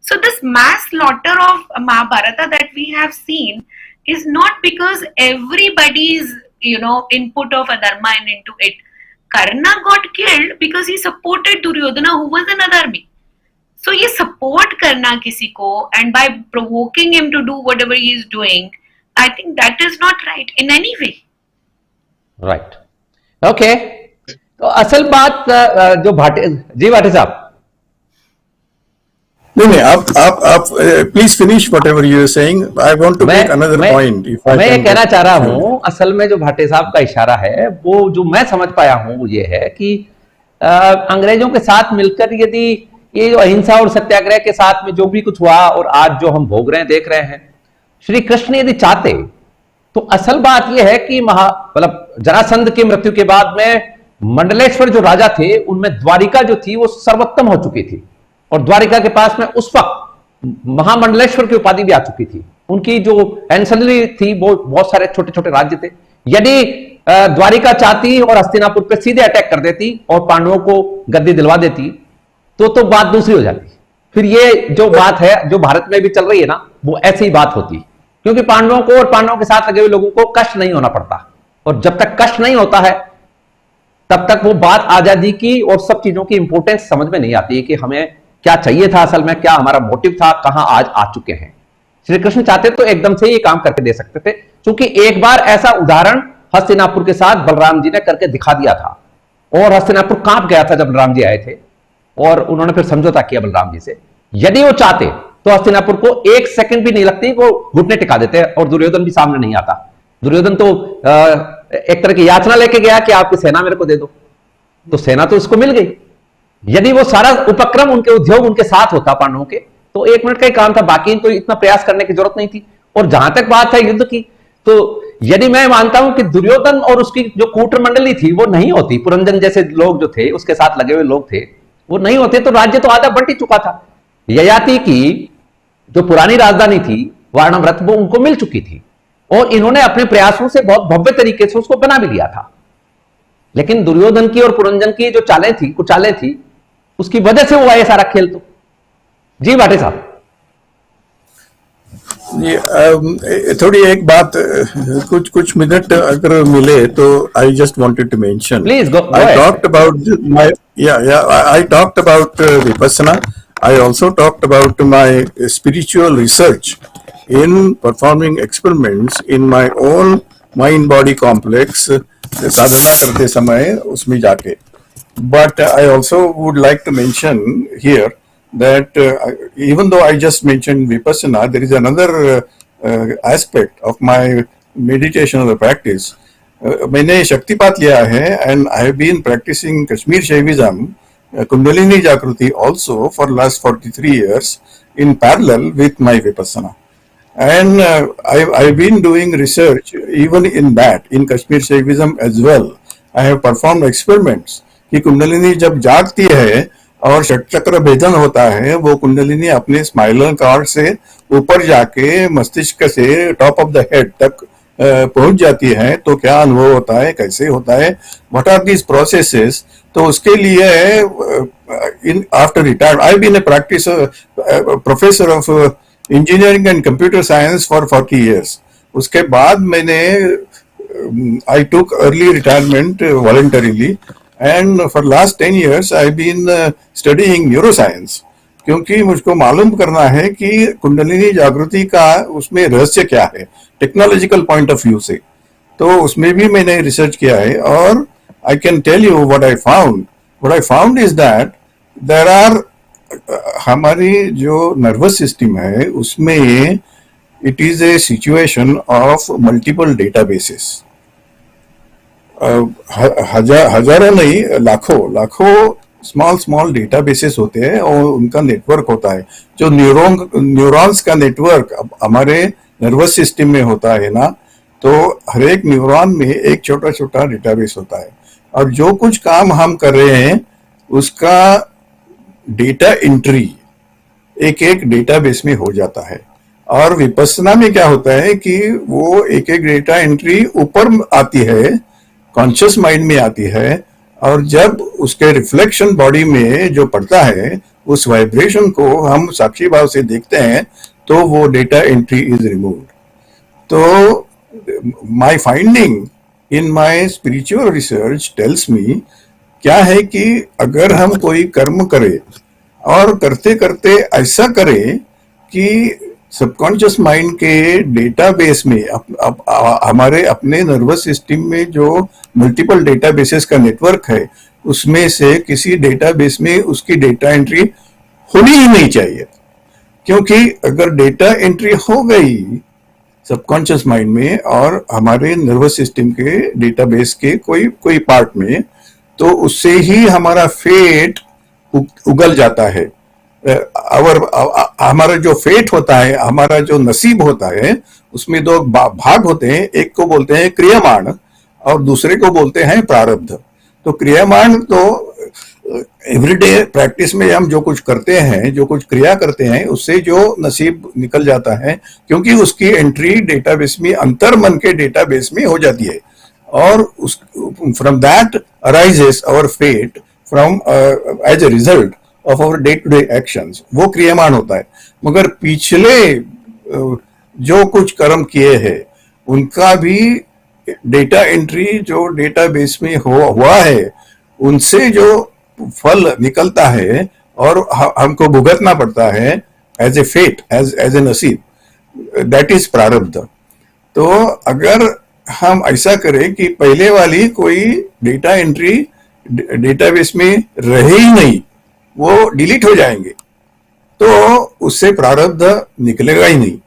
So this mass slaughter of Mahabharata that we have seen is not because everybody's input of adharma and into it. Karna got killed because he supported Duryodhana, who was an adharmi. So ये support करना किसी को, and by provoking him to do whatever he is doing, I think that is not right in any way. Right. Okay. तो असल बात जो भाटे साहब. नहीं, आप please finish whatever you are saying. I want to make another point. मैं ये कहना चाह रहा हूं, असल में जो भाटे साहब का इशारा है, वो जो मैं समझ पाया हूं वो ये है कि अंग्रेजों के साथ मिलकर यदि ये जो अहिंसा और सत्याग्रह के साथ में जो भी कुछ हुआ और आज जो हम भोग रहे हैं, देख रहे हैं, श्री कृष्ण यदि चाहते तो असल बात यह है कि जरासंध की मृत्यु के बाद में मंडलेश्वर जो राजा थे, उनमें द्वारिका जो थी वो सर्वोत्तम हो चुकी थी, और द्वारिका के पास में उस वक्त महामंडलेश्वर की उपाधि भी आ चुकी थी. उनकी जो एंसेलरी थी वो बहुत सारे छोटे छोटे राज्य थे. यदि द्वारिका चाहती और हस्तिनापुर पे सीधे अटैक कर देती और पांडवों को गद्दी दिलवा देती, तो बात दूसरी हो जाती. फिर ये जो बात है जो भारत में भी चल रही है ना, वो ऐसी ही बात होती, क्योंकि पांडवों को और पांडवों के साथ लगे हुए लोगों को कष्ट नहीं होना पड़ता, और जब तक कष्ट नहीं होता है तब तक वो बात आजादी की और सब चीजों की इंपोर्टेंस समझ में नहीं आती है कि हमें क्या चाहिए था, असल में क्या हमारा मोटिव था, कहां आज आ चुके हैं. श्री कृष्ण चाहते तो एकदम से ये काम करके दे सकते थे, क्योंकि एक बार ऐसा उदाहरण हस्तिनापुर के साथ बलराम जी ने करके दिखा दिया था, और हस्तिनापुर कांप गया था जब बलराम जी आए थे, और उन्होंने फिर समझौता किया बलराम जी से. यदि वो चाहते तो हस्तिनापुर को एक सेकंड भी नहीं लगती, वो घुटने टिका देते, और दुर्योधन भी सामने नहीं आता. दुर्योधन तो एक तरह की याचना लेके गया कि आपकी सेना मेरे को दे दो, तो सेना तो उसको मिल गई. यदि वो सारा उपक्रम, उनके उद्योग उनके साथ होता पांडवों के, तो 1 मिनट का ही काम था, बाकी तो इतना प्रयास करने की जरूरत नहीं थी. और जहां तक बात है युद्ध की, तो यदि मैं मानता हूं कि दुर्योधन और उसकी जो कूटर मंडली थी वो नहीं होती, पुरंजन जैसे लोग जो थे, उसके साथ लगे हुए लोग थे, वो नहीं होते, तो राज्य तो आधा बंट ही चुका था. ययाति की जो पुरानी राजधानी थी वारणव्रत, वो उनको मिल चुकी थी, और इन्होंने अपने प्रयासों से बहुत भव्य तरीके से उसको बना भी लिया था. लेकिन दुर्योधन की और पुरंजन की जो कुचालें थी, उसकी वजह से हुआ ये सारा खेल. तो जी भाटे साहब, थोड़ी एक बात, कुछ मिनट अगर मिले तो I just wanted to mention. Please go. I talked about I talked about vipassana. I also talked about my spiritual research in performing experiments in my own mind-body complex, sadhana करते समय उसमें जाके. But I also would like to mention here that even though I just mentioned Vipassana, there is another aspect of my meditation or practice. मैंने शक्तिपात लिया है and I have been practicing Kashmir Shaivism, Kundalini Jagrati also for last 43 years in parallel with my Vipassana. And I've been doing research even in that, in Kashmir Shaivism as well. I have performed experiments कि कुंडलिनी जब जागती है और षटचक्र भेदन होता है, वो कुंडलिनी अपने स्पाइनल कॉर्ड से ऊपर जाके मस्तिष्क से टॉप ऑफ द हेड तक पहुंच जाती है, तो क्या अनुभव होता है, कैसे होता है, व्हाट आर दीज प्रोसेसेस. तो उसके लिए in after retired I been a practice professor of engineering and computer science for 40 years. उसके बाद मैंने I took early retirement voluntarily and for last 10 years I've been studying neuroscience, क्योंकि मुझको मालूम करना है कि कुंडलिनी जागृति का उसमें रहस्य क्या है टेक्नोलॉजिकल पॉइंट ऑफ व्यू से. तो उसमें भी मैंने रिसर्च किया है और I can tell you what I found. What I found is that there are हमारी जो नर्वस सिस्टम है उसमें it is a situation of multiple databases. हजारों नहीं, लाखों स्मॉल डेटाबेसेस होते हैं और उनका नेटवर्क होता है. जो न्यूरॉन्स का नेटवर्क हमारे नर्वस सिस्टम में होता है ना, तो हर एक न्यूरॉन में एक छोटा छोटा डेटाबेस होता है और जो कुछ काम हम कर रहे हैं उसका डेटा एंट्री एक एक डेटाबेस में हो जाता है. और विपස්සना में क्या होता है कि वो एक एक डेटा एंट्री ऊपर आती है, कॉन्शियस माइंड में आती है, और जब उसके रिफ्लेक्शन बॉडी में जो पड़ता है उस वाइब्रेशन को हम साक्षी भाव से देखते हैं, तो वो डेटा एंट्री इज रिमूव्ड. तो my finding in my spiritual research tells me क्या है कि अगर हम कोई कर्म करें और करते करते ऐसा करें कि सबकॉन्शियस माइंड के डेटाबेस में हमारे अपने नर्वस सिस्टम में जो मल्टीपल डेटाबेसेस का नेटवर्क है उसमें से किसी डेटाबेस में उसकी डेटा एंट्री होनी ही नहीं चाहिए. क्योंकि अगर डेटा एंट्री हो गई सबकॉन्शियस माइंड में और हमारे नर्वस सिस्टम के डेटाबेस के कोई पार्ट में, तो उससे ही हमारा फेट उगल जाता है. और हमारा जो फेट होता है, हमारा जो नसीब होता है, उसमें दो भाग होते हैं. एक को बोलते हैं क्रियामाण और दूसरे को बोलते हैं प्रारब्ध. तो क्रियामाण तो एवरीडे प्रैक्टिस में हम जो कुछ करते हैं, जो कुछ क्रिया करते हैं, उससे जो नसीब निकल जाता है, क्योंकि उसकी एंट्री डेटाबेस में, अंतर मन के डेटाबेस में हो जाती है, और उस from that arises our fate from as a result of our day to day actions. वो क्रियामान होता है. मगर पिछले जो कुछ कर्म किए हैं उनका भी डेटा एंट्री जो डेटाबेस में हुआ है, उनसे जो फल निकलता है और हमको भुगतना पड़ता है as a fate, as a नसीब, दैट इज प्रारब्ध. तो अगर हम ऐसा करें कि पहले वाली कोई डेटा एंट्री डेटाबेस में रहे ही नहीं, वो डिलीट हो जाएंगे, तो उससे प्रारब्ध निकलेगा ही नहीं.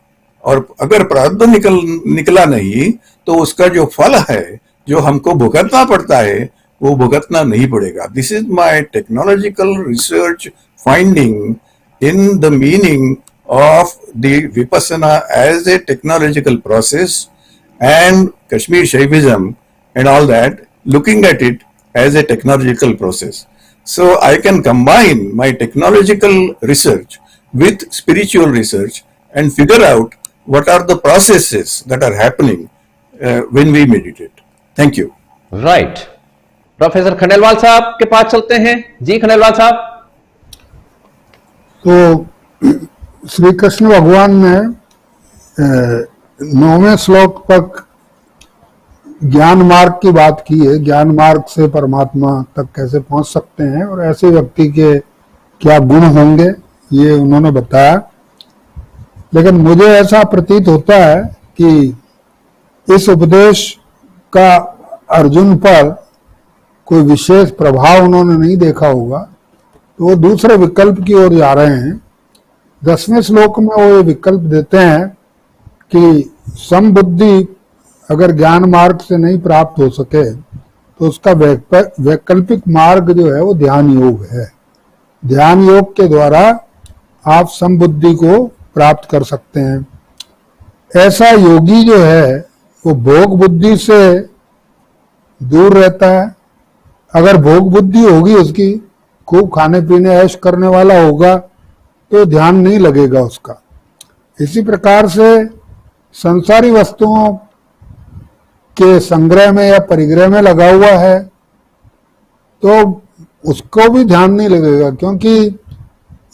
और अगर प्रारब्ध निकला नहीं तो उसका जो फल है जो हमको भुगतना पड़ता है वो भुगतना नहीं पड़ेगा. This is my technological research finding in the meaning of the Vipassana as a technological process and Kashmir Shaivism and all that, looking at it as a technological process. So I can combine my technological research with spiritual research and figure out what are the processes that are happening when we meditate. Thank you. Right. Professor Khandelwal साहब के पास चलते हैं. जी खंडेलवाल साहब. तो श्री कृष्ण भगवान ने 9वें श्लोक तक ज्ञान मार्ग की बात की है. ज्ञान मार्ग से परमात्मा तक कैसे पहुंच सकते हैं और ऐसे व्यक्ति के क्या गुण होंगे, ये उन्होंने बताया। लेकिन मुझे ऐसा प्रतीत होता है कि इस उपदेश का अर्जुन पर कोई विशेष प्रभाव उन्होंने नहीं देखा होगा, तो वो दूसरे विकल्प की ओर जा रहे हैं। 10वें श्लोक में वो ये विकल्प देते हैं कि समबुद्धि अगर ज्ञान मार्ग से नहीं प्राप्त हो सके तो उसका वैकल्पिक मार्ग जो है वो ध्यान योग है। ध्यान योग के द्वारा आप समबुद्धि को प्राप्त कर सकते हैं। ऐसा योगी जो है वो भोग बुद्धि से दूर रहता है। अगर भोग बुद्धि होगी उसकी, खूब खाने पीने ऐश करने वाला होगा, तो ध्यान नहीं लगेगा उसका। इसी प्रकार से संसारी वस्तुओं के संग्रह में या परिग्रह में लगा हुआ है तो उसको भी ध्यान नहीं लगेगा, क्योंकि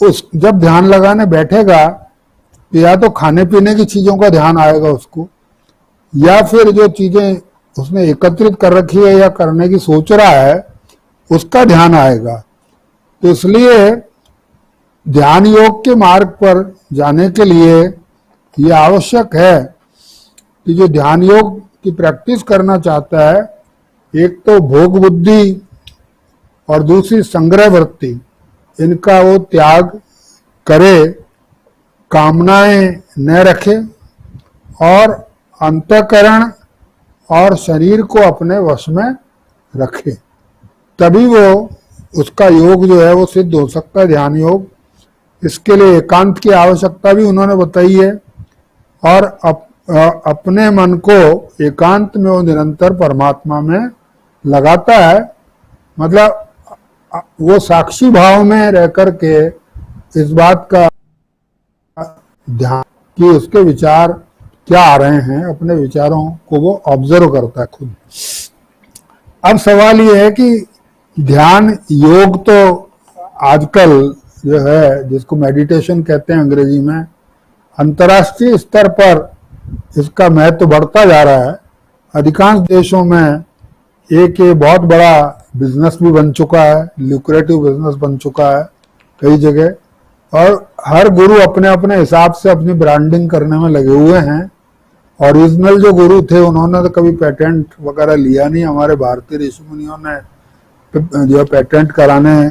उस जब ध्यान लगाने बैठेगा तो या तो खाने पीने की चीजों का ध्यान आएगा उसको, या फिर जो चीजें उसने एकत्रित कर रखी है या करने की सोच रहा है उसका ध्यान आएगा। तो इसलिए ध्यान योग के मार्ग पर जाने के लिए ये आवश्यक है कि जो ध्यान योग की प्रैक्टिस करना चाहता है, एक तो भोग बुद्धि और दूसरी संग्रह वृत्ति, इनका वो त्याग करे, कामनाएं न रखे और अंतःकरण और शरीर को अपने वश में रखे, तभी वो उसका योग जो है वो सिद्ध हो सकता है, ध्यान योग। इसके लिए एकांत की आवश्यकता भी उन्होंने बताई है और अपने मन को एकांत में वो निरंतर परमात्मा में लगाता है। मतलब वो साक्षी भाव में रह करके इस बात का ध्यान कि उसके विचार क्या आ रहे हैं, अपने विचारों को वो ऑब्जर्व करता है खुद। अब सवाल ये है कि ध्यान योग तो आजकल जो है, जिसको मेडिटेशन कहते हैं अंग्रेजी में, अंतर्राष्ट्रीय स्तर पर इसका महत्व बढ़ता जा रहा है। अधिकांश देशों में एक ये बहुत बड़ा बिजनेस भी बन चुका है, ल्यूक्रेटिव बिजनेस बन चुका है कई जगह, और हर गुरु अपने अपने हिसाब से अपनी ब्रांडिंग करने में लगे हुए हैं। ओरिजिनल जो गुरु थे उन्होंने तो कभी पेटेंट वगैरह लिया नहीं। हमारे भारतीय ऋषि मुनियों ने जो पेटेंट कराने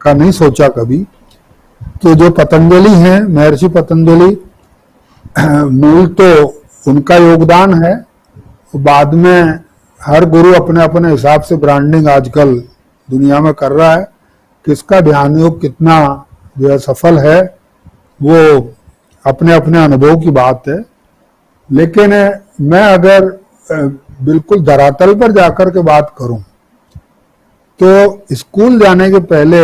का नहीं सोचा कभी। तो जो पतंजलि हैं, महर्षि पतंजलि, मूल तो उनका योगदान है। बाद में हर गुरु अपने अपने हिसाब से ब्रांडिंग आजकल दुनिया में कर रहा है। किसका ध्यान योग कितना जो है सफल है वो अपने अपने अनुभव की बात है। लेकिन मैं अगर बिल्कुल धरातल पर जाकर के बात करूं तो स्कूल जाने के पहले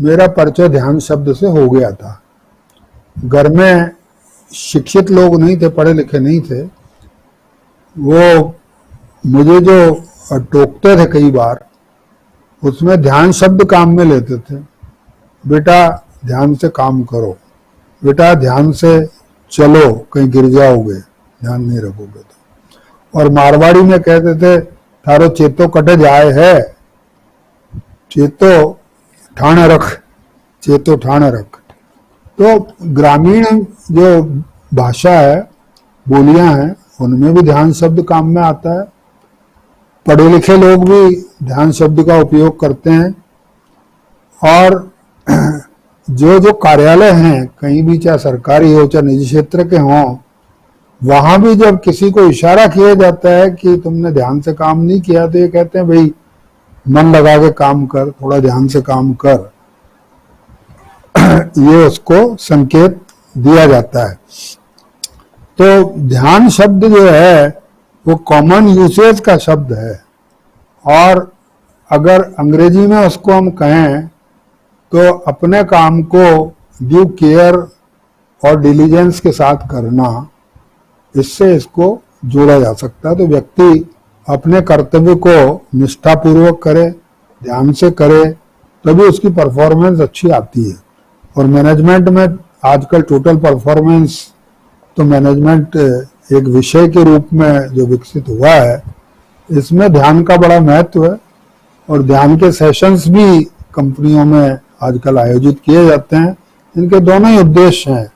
मेरा परिचय ध्यान शब्द से हो गया था। घर में शिक्षित लोग नहीं थे, पढ़े लिखे नहीं थे, वो मुझे जो टोकते थे कई बार, उसमें ध्यान शब्द काम में लेते थे। बेटा ध्यान से काम करो, बेटा ध्यान से चलो, कहीं गिर जाओगे ध्यान नहीं रखोगे तो। और मारवाड़ी में कहते थे थारो चेतो कटे जाए है, चेतो ठाणे रख, चेतो ठाणे रख। तो ग्रामीण जो भाषा है, बोलियां हैं, उनमें भी ध्यान शब्द काम में आता है। पढ़े लिखे लोग भी ध्यान शब्द का उपयोग करते हैं। और जो जो कार्यालय हैं, कहीं भी, चाहे सरकारी हो चाहे निजी क्षेत्र के हों, वहां भी जब किसी को इशारा किया जाता है कि तुमने ध्यान से काम नहीं किया, तो ये कहते हैं भाई मन लगा के काम कर, थोड़ा ध्यान से काम कर। ये उसको संकेत दिया जाता है। तो ध्यान शब्द जो है वो कॉमन यूसेज का शब्द है। और अगर अंग्रेजी में उसको हम कहें तो अपने काम को ड्यू केयर और डिलीजेंस के साथ करना, इससे इसको जोड़ा जा सकता है। तो व्यक्ति अपने कर्तव्य को निष्ठापूर्वक करे, ध्यान से करे, तभी उसकी परफॉर्मेंस अच्छी आती है। और मैनेजमेंट में आजकल टोटल परफॉर्मेंस तो मैनेजमेंट एक विषय के रूप में जो विकसित हुआ है, इसमें ध्यान का बड़ा महत्व है। और ध्यान के सेशंस भी कंपनियों में आजकल आयोजित किए जाते हैं। इनके दोनों ही उद्देश्य हैं,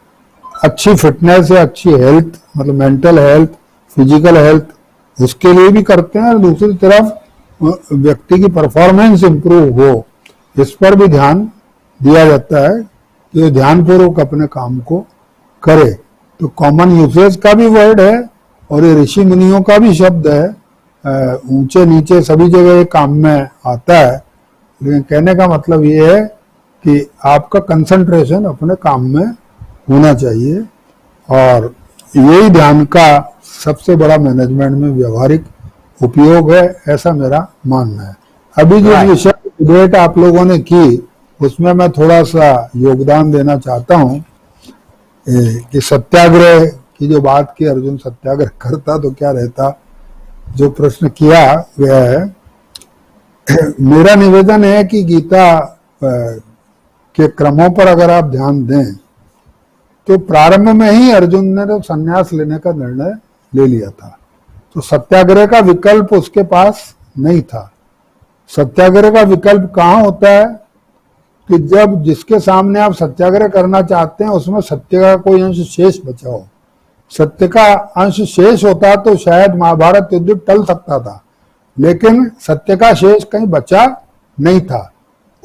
अच्छी फिटनेस या अच्छी हेल्थ, मतलब मेंटल हेल्थ, फिजिकल हेल्थ, उसके लिए भी करते हैं, और दूसरी तरफ व्यक्ति की परफॉर्मेंस इंप्रूव हो, इस पर भी ध्यान दिया जाता है कि वो ध्यानपूर्वक अपने काम को करे। तो कॉमन यूसेज का भी वर्ड है और ये ऋषि मुनियों का भी शब्द है, ऊंचे नीचे सभी जगह ये काम में आता है। लेकिन कहने का मतलब ये है कि आपका कंसंट्रेशन अपने काम में होना चाहिए, और यही ध्यान का सबसे बड़ा मैनेजमेंट में व्यवहारिक उपयोग है, ऐसा मेरा मानना है। अभी जो विषय डिबेट आप लोगों ने की, उसमें मैं थोड़ा सा योगदान देना चाहता हूँ कि सत्याग्रह की जो बात की, अर्जुन सत्याग्रह करता तो क्या रहता, जो प्रश्न किया गया है, मेरा निवेदन है कि गीता के क्रमों पर अगर आप ध्यान दें तो प्रारंभ में ही अर्जुन ने तो संन्यास लेने का निर्णय ले लिया था, तो सत्याग्रह का विकल्प उसके पास नहीं था। सत्याग्रह का विकल्प कहाँ होता है कि जब जिसके सामने आप सत्याग्रह करना चाहते हैं उसमें सत्य का कोई अंश शेष बचा हो। सत्य का अंश शेष होता तो शायद महाभारत युद्ध टल सकता था, लेकिन सत्य का शेष कहीं बचा नहीं था।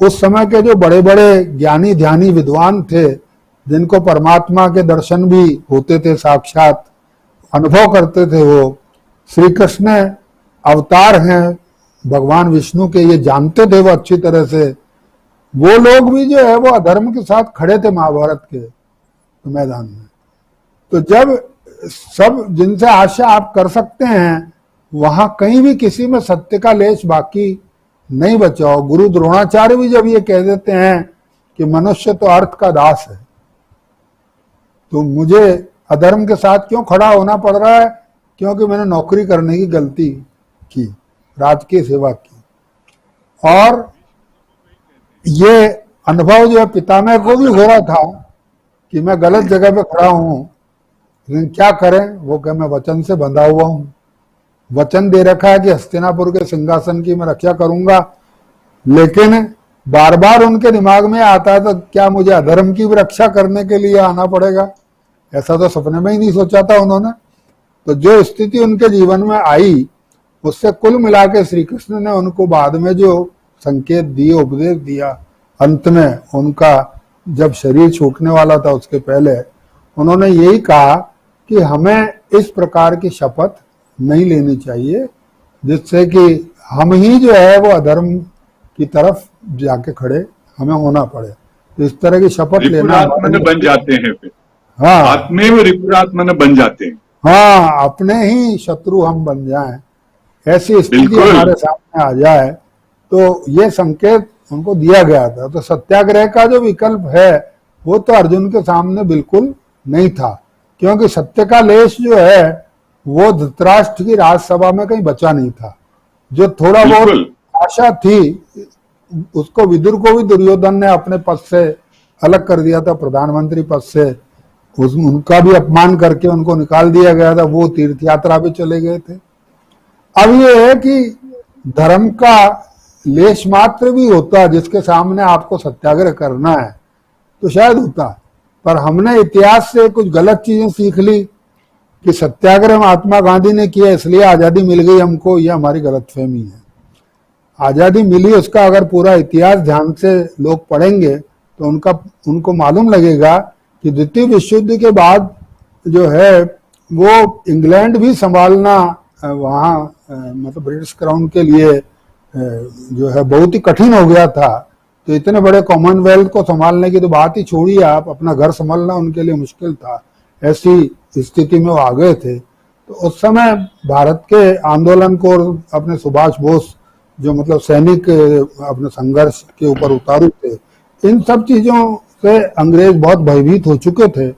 उस समय के जो बड़े बड़े ज्ञानी ध्यानी विद्वान थे, जिनको परमात्मा के दर्शन भी होते थे, साक्षात अनुभव करते थे, वो श्री कृष्ण अवतार हैं भगवान विष्णु के, ये जानते थे वो अच्छी तरह से। वो लोग भी जो है वो अधर्म के साथ खड़े थे महाभारत के मैदान में। तो जब सब जिनसे आशा आप कर सकते हैं, वहां कहीं भी किसी में सत्य का लेश बाकी नहीं बचा हो। गुरु द्रोणाचार्य भी जब ये कह देते हैं कि मनुष्य तो अर्थ का दास है, तो मुझे अधर्म के साथ क्यों खड़ा होना पड़ रहा है, क्योंकि मैंने नौकरी करने की गलती की, राजकीय सेवा की। और ये अनुभव जो है पितामह को भी हो रहा था कि मैं गलत जगह पे खड़ा हूं, लेकिन क्या करें, वो कह मैं वचन से बंधा हुआ हूं, वचन दे रखा है कि हस्तिनापुर के सिंहासन की मैं रक्षा करूंगा। लेकिन बार बार उनके दिमाग में आता है तो क्या मुझे अधर्म की भी रक्षा करने के लिए आना पड़ेगा, ऐसा तो सपने में ही नहीं सोचा था उन्होंने। तो जो स्थिति उनके जीवन में आई, उससे कुल मिला के श्री कृष्ण ने उनको बाद में जो संकेत दिए, उपदेश दिया, अंत में उनका जब शरीर छूटने वाला था उसके पहले उन्होंने यही कहा कि हमें इस प्रकार की शपथ नहीं लेनी चाहिए जिससे कि हम ही जो है वो अधर्म की तरफ जाके खड़े हमें होना पड़े। तो इस तरह की शपथ लेना बन जाते हैं फिर, हाँ, आत्मेव रिपुरात्मन बन जाते हैं। हाँ, अपने ही शत्रु हम बन जाएं, ऐसी स्थिति हमारे सामने आ जाए, तो ये संकेत उनको दिया गया था। तो सत्याग्रह का जो विकल्प है वो तो अर्जुन के सामने बिल्कुल नहीं था, क्योंकि सत्य का लेश जो है वो धृतराष्ट्र की राजसभा में कहीं बचा नहीं था। जो थोड़ा बहुत आशा थी उसको विदुर को भी दुर्योधन ने अपने पद से अलग कर दिया था, प्रधानमंत्री पद से उनका भी अपमान करके उनको निकाल दिया गया था, वो तीर्थ यात्रा पे चले गए थे। अब ये है कि धर्म का लेश मात्र भी होता जिसके सामने आपको सत्याग्रह करना है तो शायद होता, पर हमने इतिहास से कुछ गलत चीजें सीख ली कि सत्याग्रह महात्मा गांधी ने किया इसलिए आजादी मिल गई हमको, ये हमारी गलतफहमी है। आजादी मिली उसका अगर पूरा इतिहास ध्यान से लोग पढ़ेंगे तो उनको मालूम लगेगा कि द्वितीय विश्व युद्ध के बाद जो है वो इंग्लैंड भी संभालना वहाँ मतलब ब्रिटिश क्राउन के लिए जो है बहुत ही कठिन हो गया था। तो इतने बड़े कॉमनवेल्थ को संभालने की तो बात ही छोड़िए, आप अपना घर संभालना उनके लिए मुश्किल था। ऐसी स्थिति में वो आ गए थे। तो उस समय भारत के आंदोलन को अपने सुभाष बोस जो मतलब सैनिक अपने संघर्ष के ऊपर उतारू थे, इन सब चीजों से अंग्रेज बहुत भयभीत हो चुके थे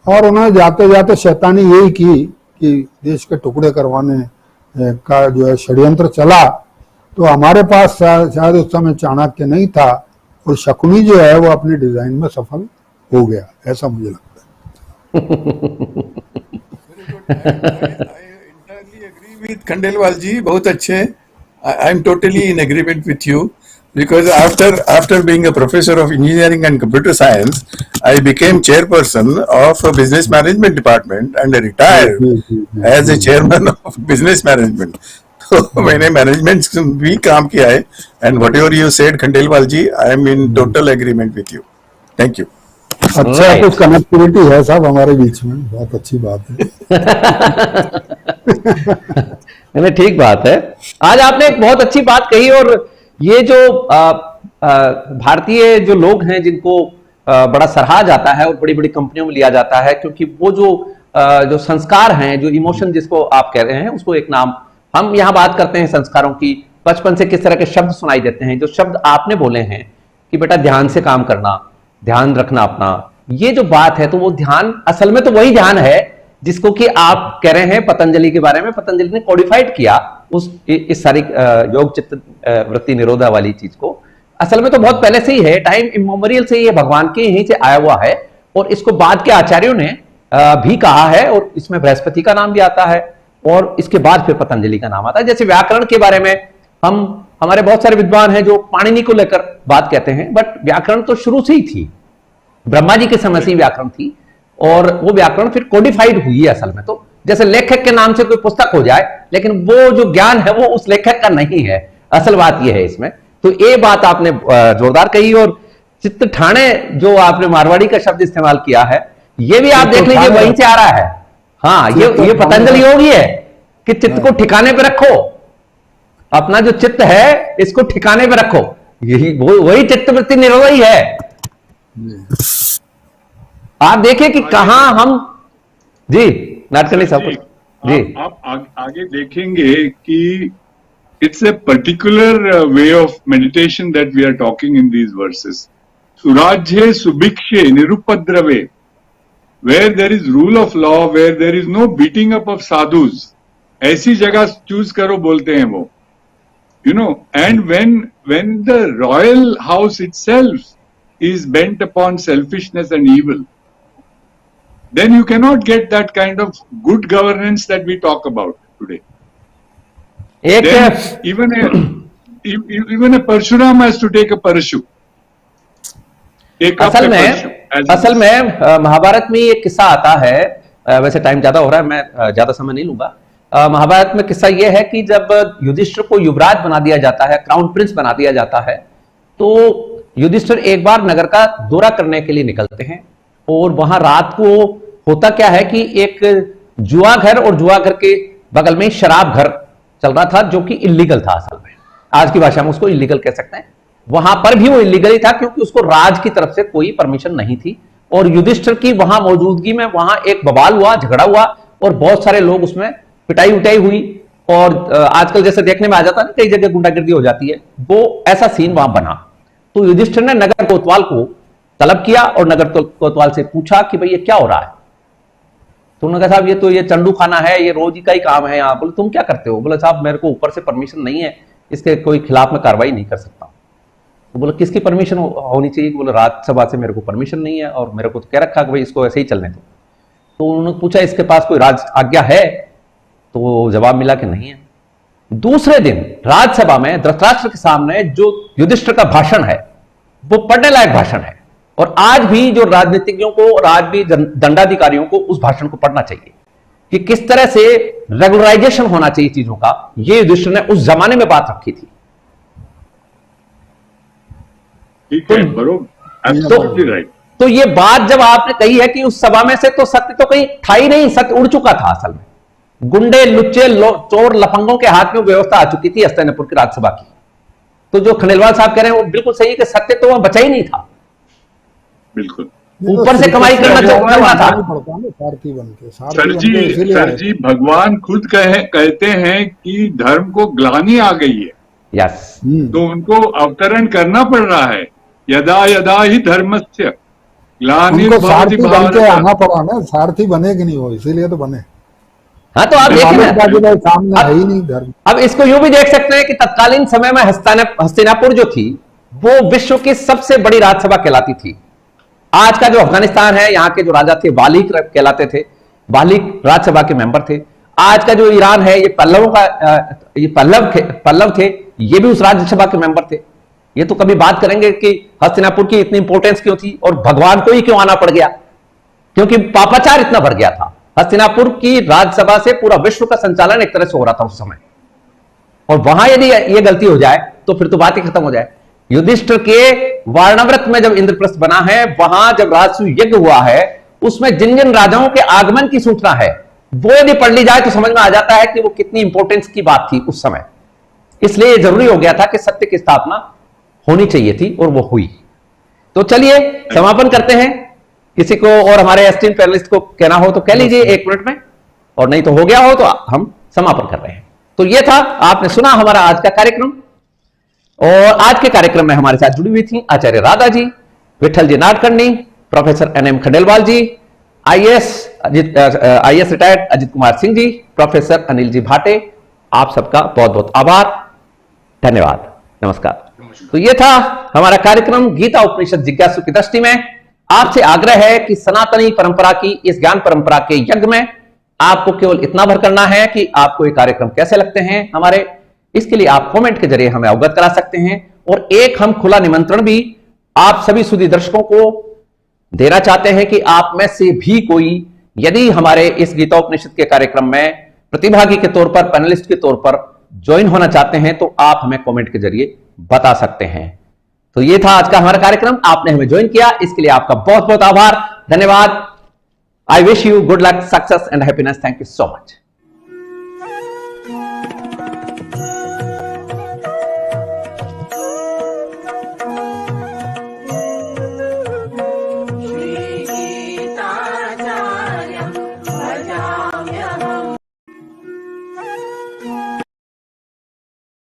और उन्होंने जाते जाते शैतानी यही की कि देश के टुकड़े करवाने का जो है षड्यंत्र चला। तो हमारे पास शायद उस समय चाणक्य नहीं था और शकुनी जो है वो अपने डिजाइन में सफल हो गया, ऐसा मुझे लगता है। I entirely agree with Khandelwal जी, बहुत अच्छे। I am totally in agreement with you. Because after being a professor of engineering and computer science, I became chairperson of a business management department and I retired as a chairman of business management. तो मैंने management भी काम किया है. And whatever you said Khandelwal ji, I am in total agreement with you. Thank you. अच्छा, कुछ connectivity है साहब हमारे बीच में, बहुत अच्छी बात है. नहीं, ठीक बात है. आज आपने एक बहुत अच्छी बात कही. और ये जो भारतीय जो लोग हैं जिनको बड़ा सराहा जाता है और बड़ी बड़ी कंपनियों में लिया जाता है, क्योंकि वो जो संस्कार हैं, जो इमोशन जिसको आप कह रहे हैं, उसको एक नाम हम यहां बात करते हैं संस्कारों की. बचपन से किस तरह के शब्द सुनाई देते हैं, जो शब्द आपने बोले हैं कि बेटा ध्यान से काम करना, ध्यान रखना अपना, ये जो बात है, तो वो ध्यान असल में तो वही ध्यान है जिसको कि आप कह रहे हैं पतंजलि के बारे में. पतंजलि ने कोडिफाइड किया इस सारी योग चित्त वृत्ति निरोधा वाली चीज को. असल में तो बहुत पहले से ही है, टाइम इमोमोरियल से ये भगवान के यहीं से आया हुआ है. और इसको बाद के आचार्यों ने भी कहा है, और इसमें बृहस्पति का नाम भी आता है और इसके बाद फिर पतंजलि का नाम आता है. जैसे व्याकरण के बारे में हमारे बहुत सारे विद्वान हैं जो पाणिनि को लेकर बात कहते हैं, बट व्याकरण तो शुरू से ही थी, ब्रह्मा जी के समय से ही व्याकरण थी. और वो व्याकरण फिर कोडिफाइड हुई है. असल में तो जैसे लेखक के नाम से कोई पुस्तक हो जाए, लेकिन वो जो ज्ञान है वो उस लेखक का नहीं है. असल बात ये है इसमें. तो ये बात आपने जोरदार कही. और चित्त ठाणे जो आपने मारवाड़ी का शब्द इस्तेमाल किया है, ये भी आप देख लीजिए वहीं से आ रहा है. हाँ, ये पतंजलि योग ही है कि चित्त को ठिकाने पे रखो, अपना जो चित्त है इसको ठिकाने पे रखो. यही वही चित्त वृत्ति निरोधा ही है. आप देखिए कि कहां हम जी नाटकर्णी साहब जी आप आगे देखेंगे कि it's a particular way of meditation that we are talking in these verses. Surajhe subikshe nirupadrave, where there is rule of law, where there is no beating up of sadhus. ऐसी जगह चूज करो बोलते हैं वो. You know, and when the royal house itself is bent upon selfishness and evil, then you cannot get that kind of good governance that we talk about today. Then even a Parshuram has to take a parachute. असल में महाभारत में एक किस्सा आता है. वैसे time ज्यादा हो रहा है, मैं ज्यादा समय नहीं लूंगा. महाभारत में किस्सा यह है कि जब युधिष्ठिर को युवराज बना दिया जाता है, क्राउन प्रिंस बना दिया जाता है, तो युधिष्ठिर एक बार नगर का दौरा करने के लिए निकलते हैं. और वहां रात को होता क्या है कि एक जुआ घर और जुआ घर के बगल में शराब घर चल रहा था, जो कि इलीगल था. असल में आज की भाषा में उसको इलीगल कह सकते हैं. वहां पर भी वो इलीगल ही था, क्योंकि उसको राज की तरफ से कोई परमिशन नहीं थी. और युधिष्ठिर की वहां मौजूदगी में वहां एक बवाल हुआ, झगड़ा हुआ, और बहुत सारे लोग उसमें पिटाई उटाई हुई. और आजकल जैसे देखने में आ जाता है ना, कई जगह गुंडागर्दी हो जाती है, वो ऐसा सीन वहां बना. तो युधिष्ठिर ने नगर कोतवाल को तलब किया और नगर कोतवाल से पूछा कि भाई ये क्या हो रहा है. तो उन्होंने कहा साहब ये चंडू खाना है, ये रोज का ही काम है यहाँ. बोले तुम क्या करते हो? बोले साहब मेरे को ऊपर से परमिशन नहीं है, इसके कोई खिलाफ में कार्रवाई नहीं कर सकता. तो बोले किसकी परमिशन होनी चाहिए? बोले राज्यसभा से मेरे को परमिशन नहीं है, और मेरे को तो कह रखा कि भाई इसको ऐसे ही चलने दो. तो उन्होंने पूछा इसके पास कोई राज आज्ञा है? तो जवाब मिला कि नहीं है. दूसरे दिन राज्यसभा में धृतराष्ट्र के सामने जो युधिष्ठिर का भाषण है वो पढ़ने लायक भाषण है. और आज भी जो राजनीतिज्ञों को और आज भी दंडाधिकारियों को उस भाषण को पढ़ना चाहिए कि किस तरह से रेगुलराइजेशन होना चाहिए चीजों का. ये युधिष्ठिर ने उस जमाने में बात रखी थी. तो ये बात जब आपने कही है कि उस सभा में से तो सत्य तो कहीं था ही नहीं, सत्य उड़ चुका था. असल में गुंडे लुच्चे चोर लफंगों के हाथ में व्यवस्था आ चुकी थी हस्तिनापुर की राज्यसभा की. तो जो खंडेलवाल साहब कह रहे हैं वो बिल्कुल सही है कि सत्य तो वहां बचा ही नहीं था. बिल्कुल ऊपर से कमाई करना चाहता था. सर जी भगवान खुद कहते हैं कि धर्म को ग्लानि आ गई है. यस. तो उनको अवतरण करना पड़ रहा है. यदा यदा ही धर्मस्य ग्लानिर्भवति भारत. आना पड़ा ना, सारथी बने कि नहीं हो, इसीलिए तो बने. हाँ, तो आप देखिए सामने है ही नहीं धर्म. अब इसको यूं भी देख सकते हैं कि तत्कालीन समय में हस्तिनापुर जो थी वो विश्व की सबसे बड़ी राज्यसभा कहलाती थी. आज का जो अफगानिस्तान है, यहाँ के जो राजा थे वालिक कहलाते थे, वालिक राज्यसभा के मेंबर थे. आज का जो ईरान है, ये पल्लव थे, ये भी उस राज्यसभा के मेंबर थे. ये तो कभी बात करेंगे कि हस्तिनापुर की इतनी इंपॉर्टेंस क्यों थी और भगवान को ही क्यों आना पड़ गया, क्योंकि पापाचार इतना बढ़ गया था। हस्तिनापुर की राज्यसभा से पूरा विश्व का संचालन एक तरह से हो रहा था उस समय, और वहां यदि ये गलती हो जाए तो फिर तो बात ही खत्म हो जाए। युधिष्ठिर के वार्णव्रत में जब इंद्रप्रस्थ बना है, वहां जब राजसूय यज्ञ हुआ है, उसमें जिन जिन राजाओं के आगमन की सूचना है वो यदि पढ़ ली जाए तो समझ में आ जाता है कि वो कितनी इंपॉर्टेंस की बात थी उस समय। इसलिए जरूरी हो गया था कि सत्य की स्थापना होनी चाहिए थी और वो हुई। तो चलिए समापन करते हैं। किसी को और हमारे एस्टीम पैनलिस्ट को कहना हो तो कह लीजिए 1 मिनट में, और नहीं तो हो गया हो तो हम समापन कर रहे हैं। तो ये था, आपने सुना हमारा आज का कार्यक्रम, और आज के कार्यक्रम में हमारे साथ जुड़ी हुई थी आचार्य राधा जी, विठल जी नाडकर्णी, प्रोफेसर NM खंडेलवाल जी, IAS retired Ajit Kumar Singh ji, professor Anil ji भाटे। आप सबका बहुत बहुत आभार, धन्यवाद, नमस्कार। तो ये था हमारा कार्यक्रम गीता उपनिषद जिज्ञासु की दृष्टि में। आपसे आग्रह है कि सनातनी परंपरा की इस ज्ञान परंपरा के यज्ञ में आपको केवल इतना भर करना है कि आपको ये कार्यक्रम कैसे लगते हैं हमारे, इसके लिए आप कमेंट के जरिए हमें अवगत करा सकते हैं। और एक हम खुला निमंत्रण भी आप सभी सुधी दर्शकों को देना चाहते हैं कि आप में से भी कोई यदि हमारे इस गीता उपनिषद के कार्यक्रम में प्रतिभागी के तौर पर, पैनलिस्ट के तौर पर ज्वाइन होना चाहते हैं तो आप हमें कमेंट के जरिए बता सकते हैं। तो ये था आज का हमारा कार्यक्रम, आपने हमें ज्वाइन किया, इसके लिए आपका बहुत बहुत आभार, धन्यवाद। I wish you good luck, success and happiness. Thank you so much.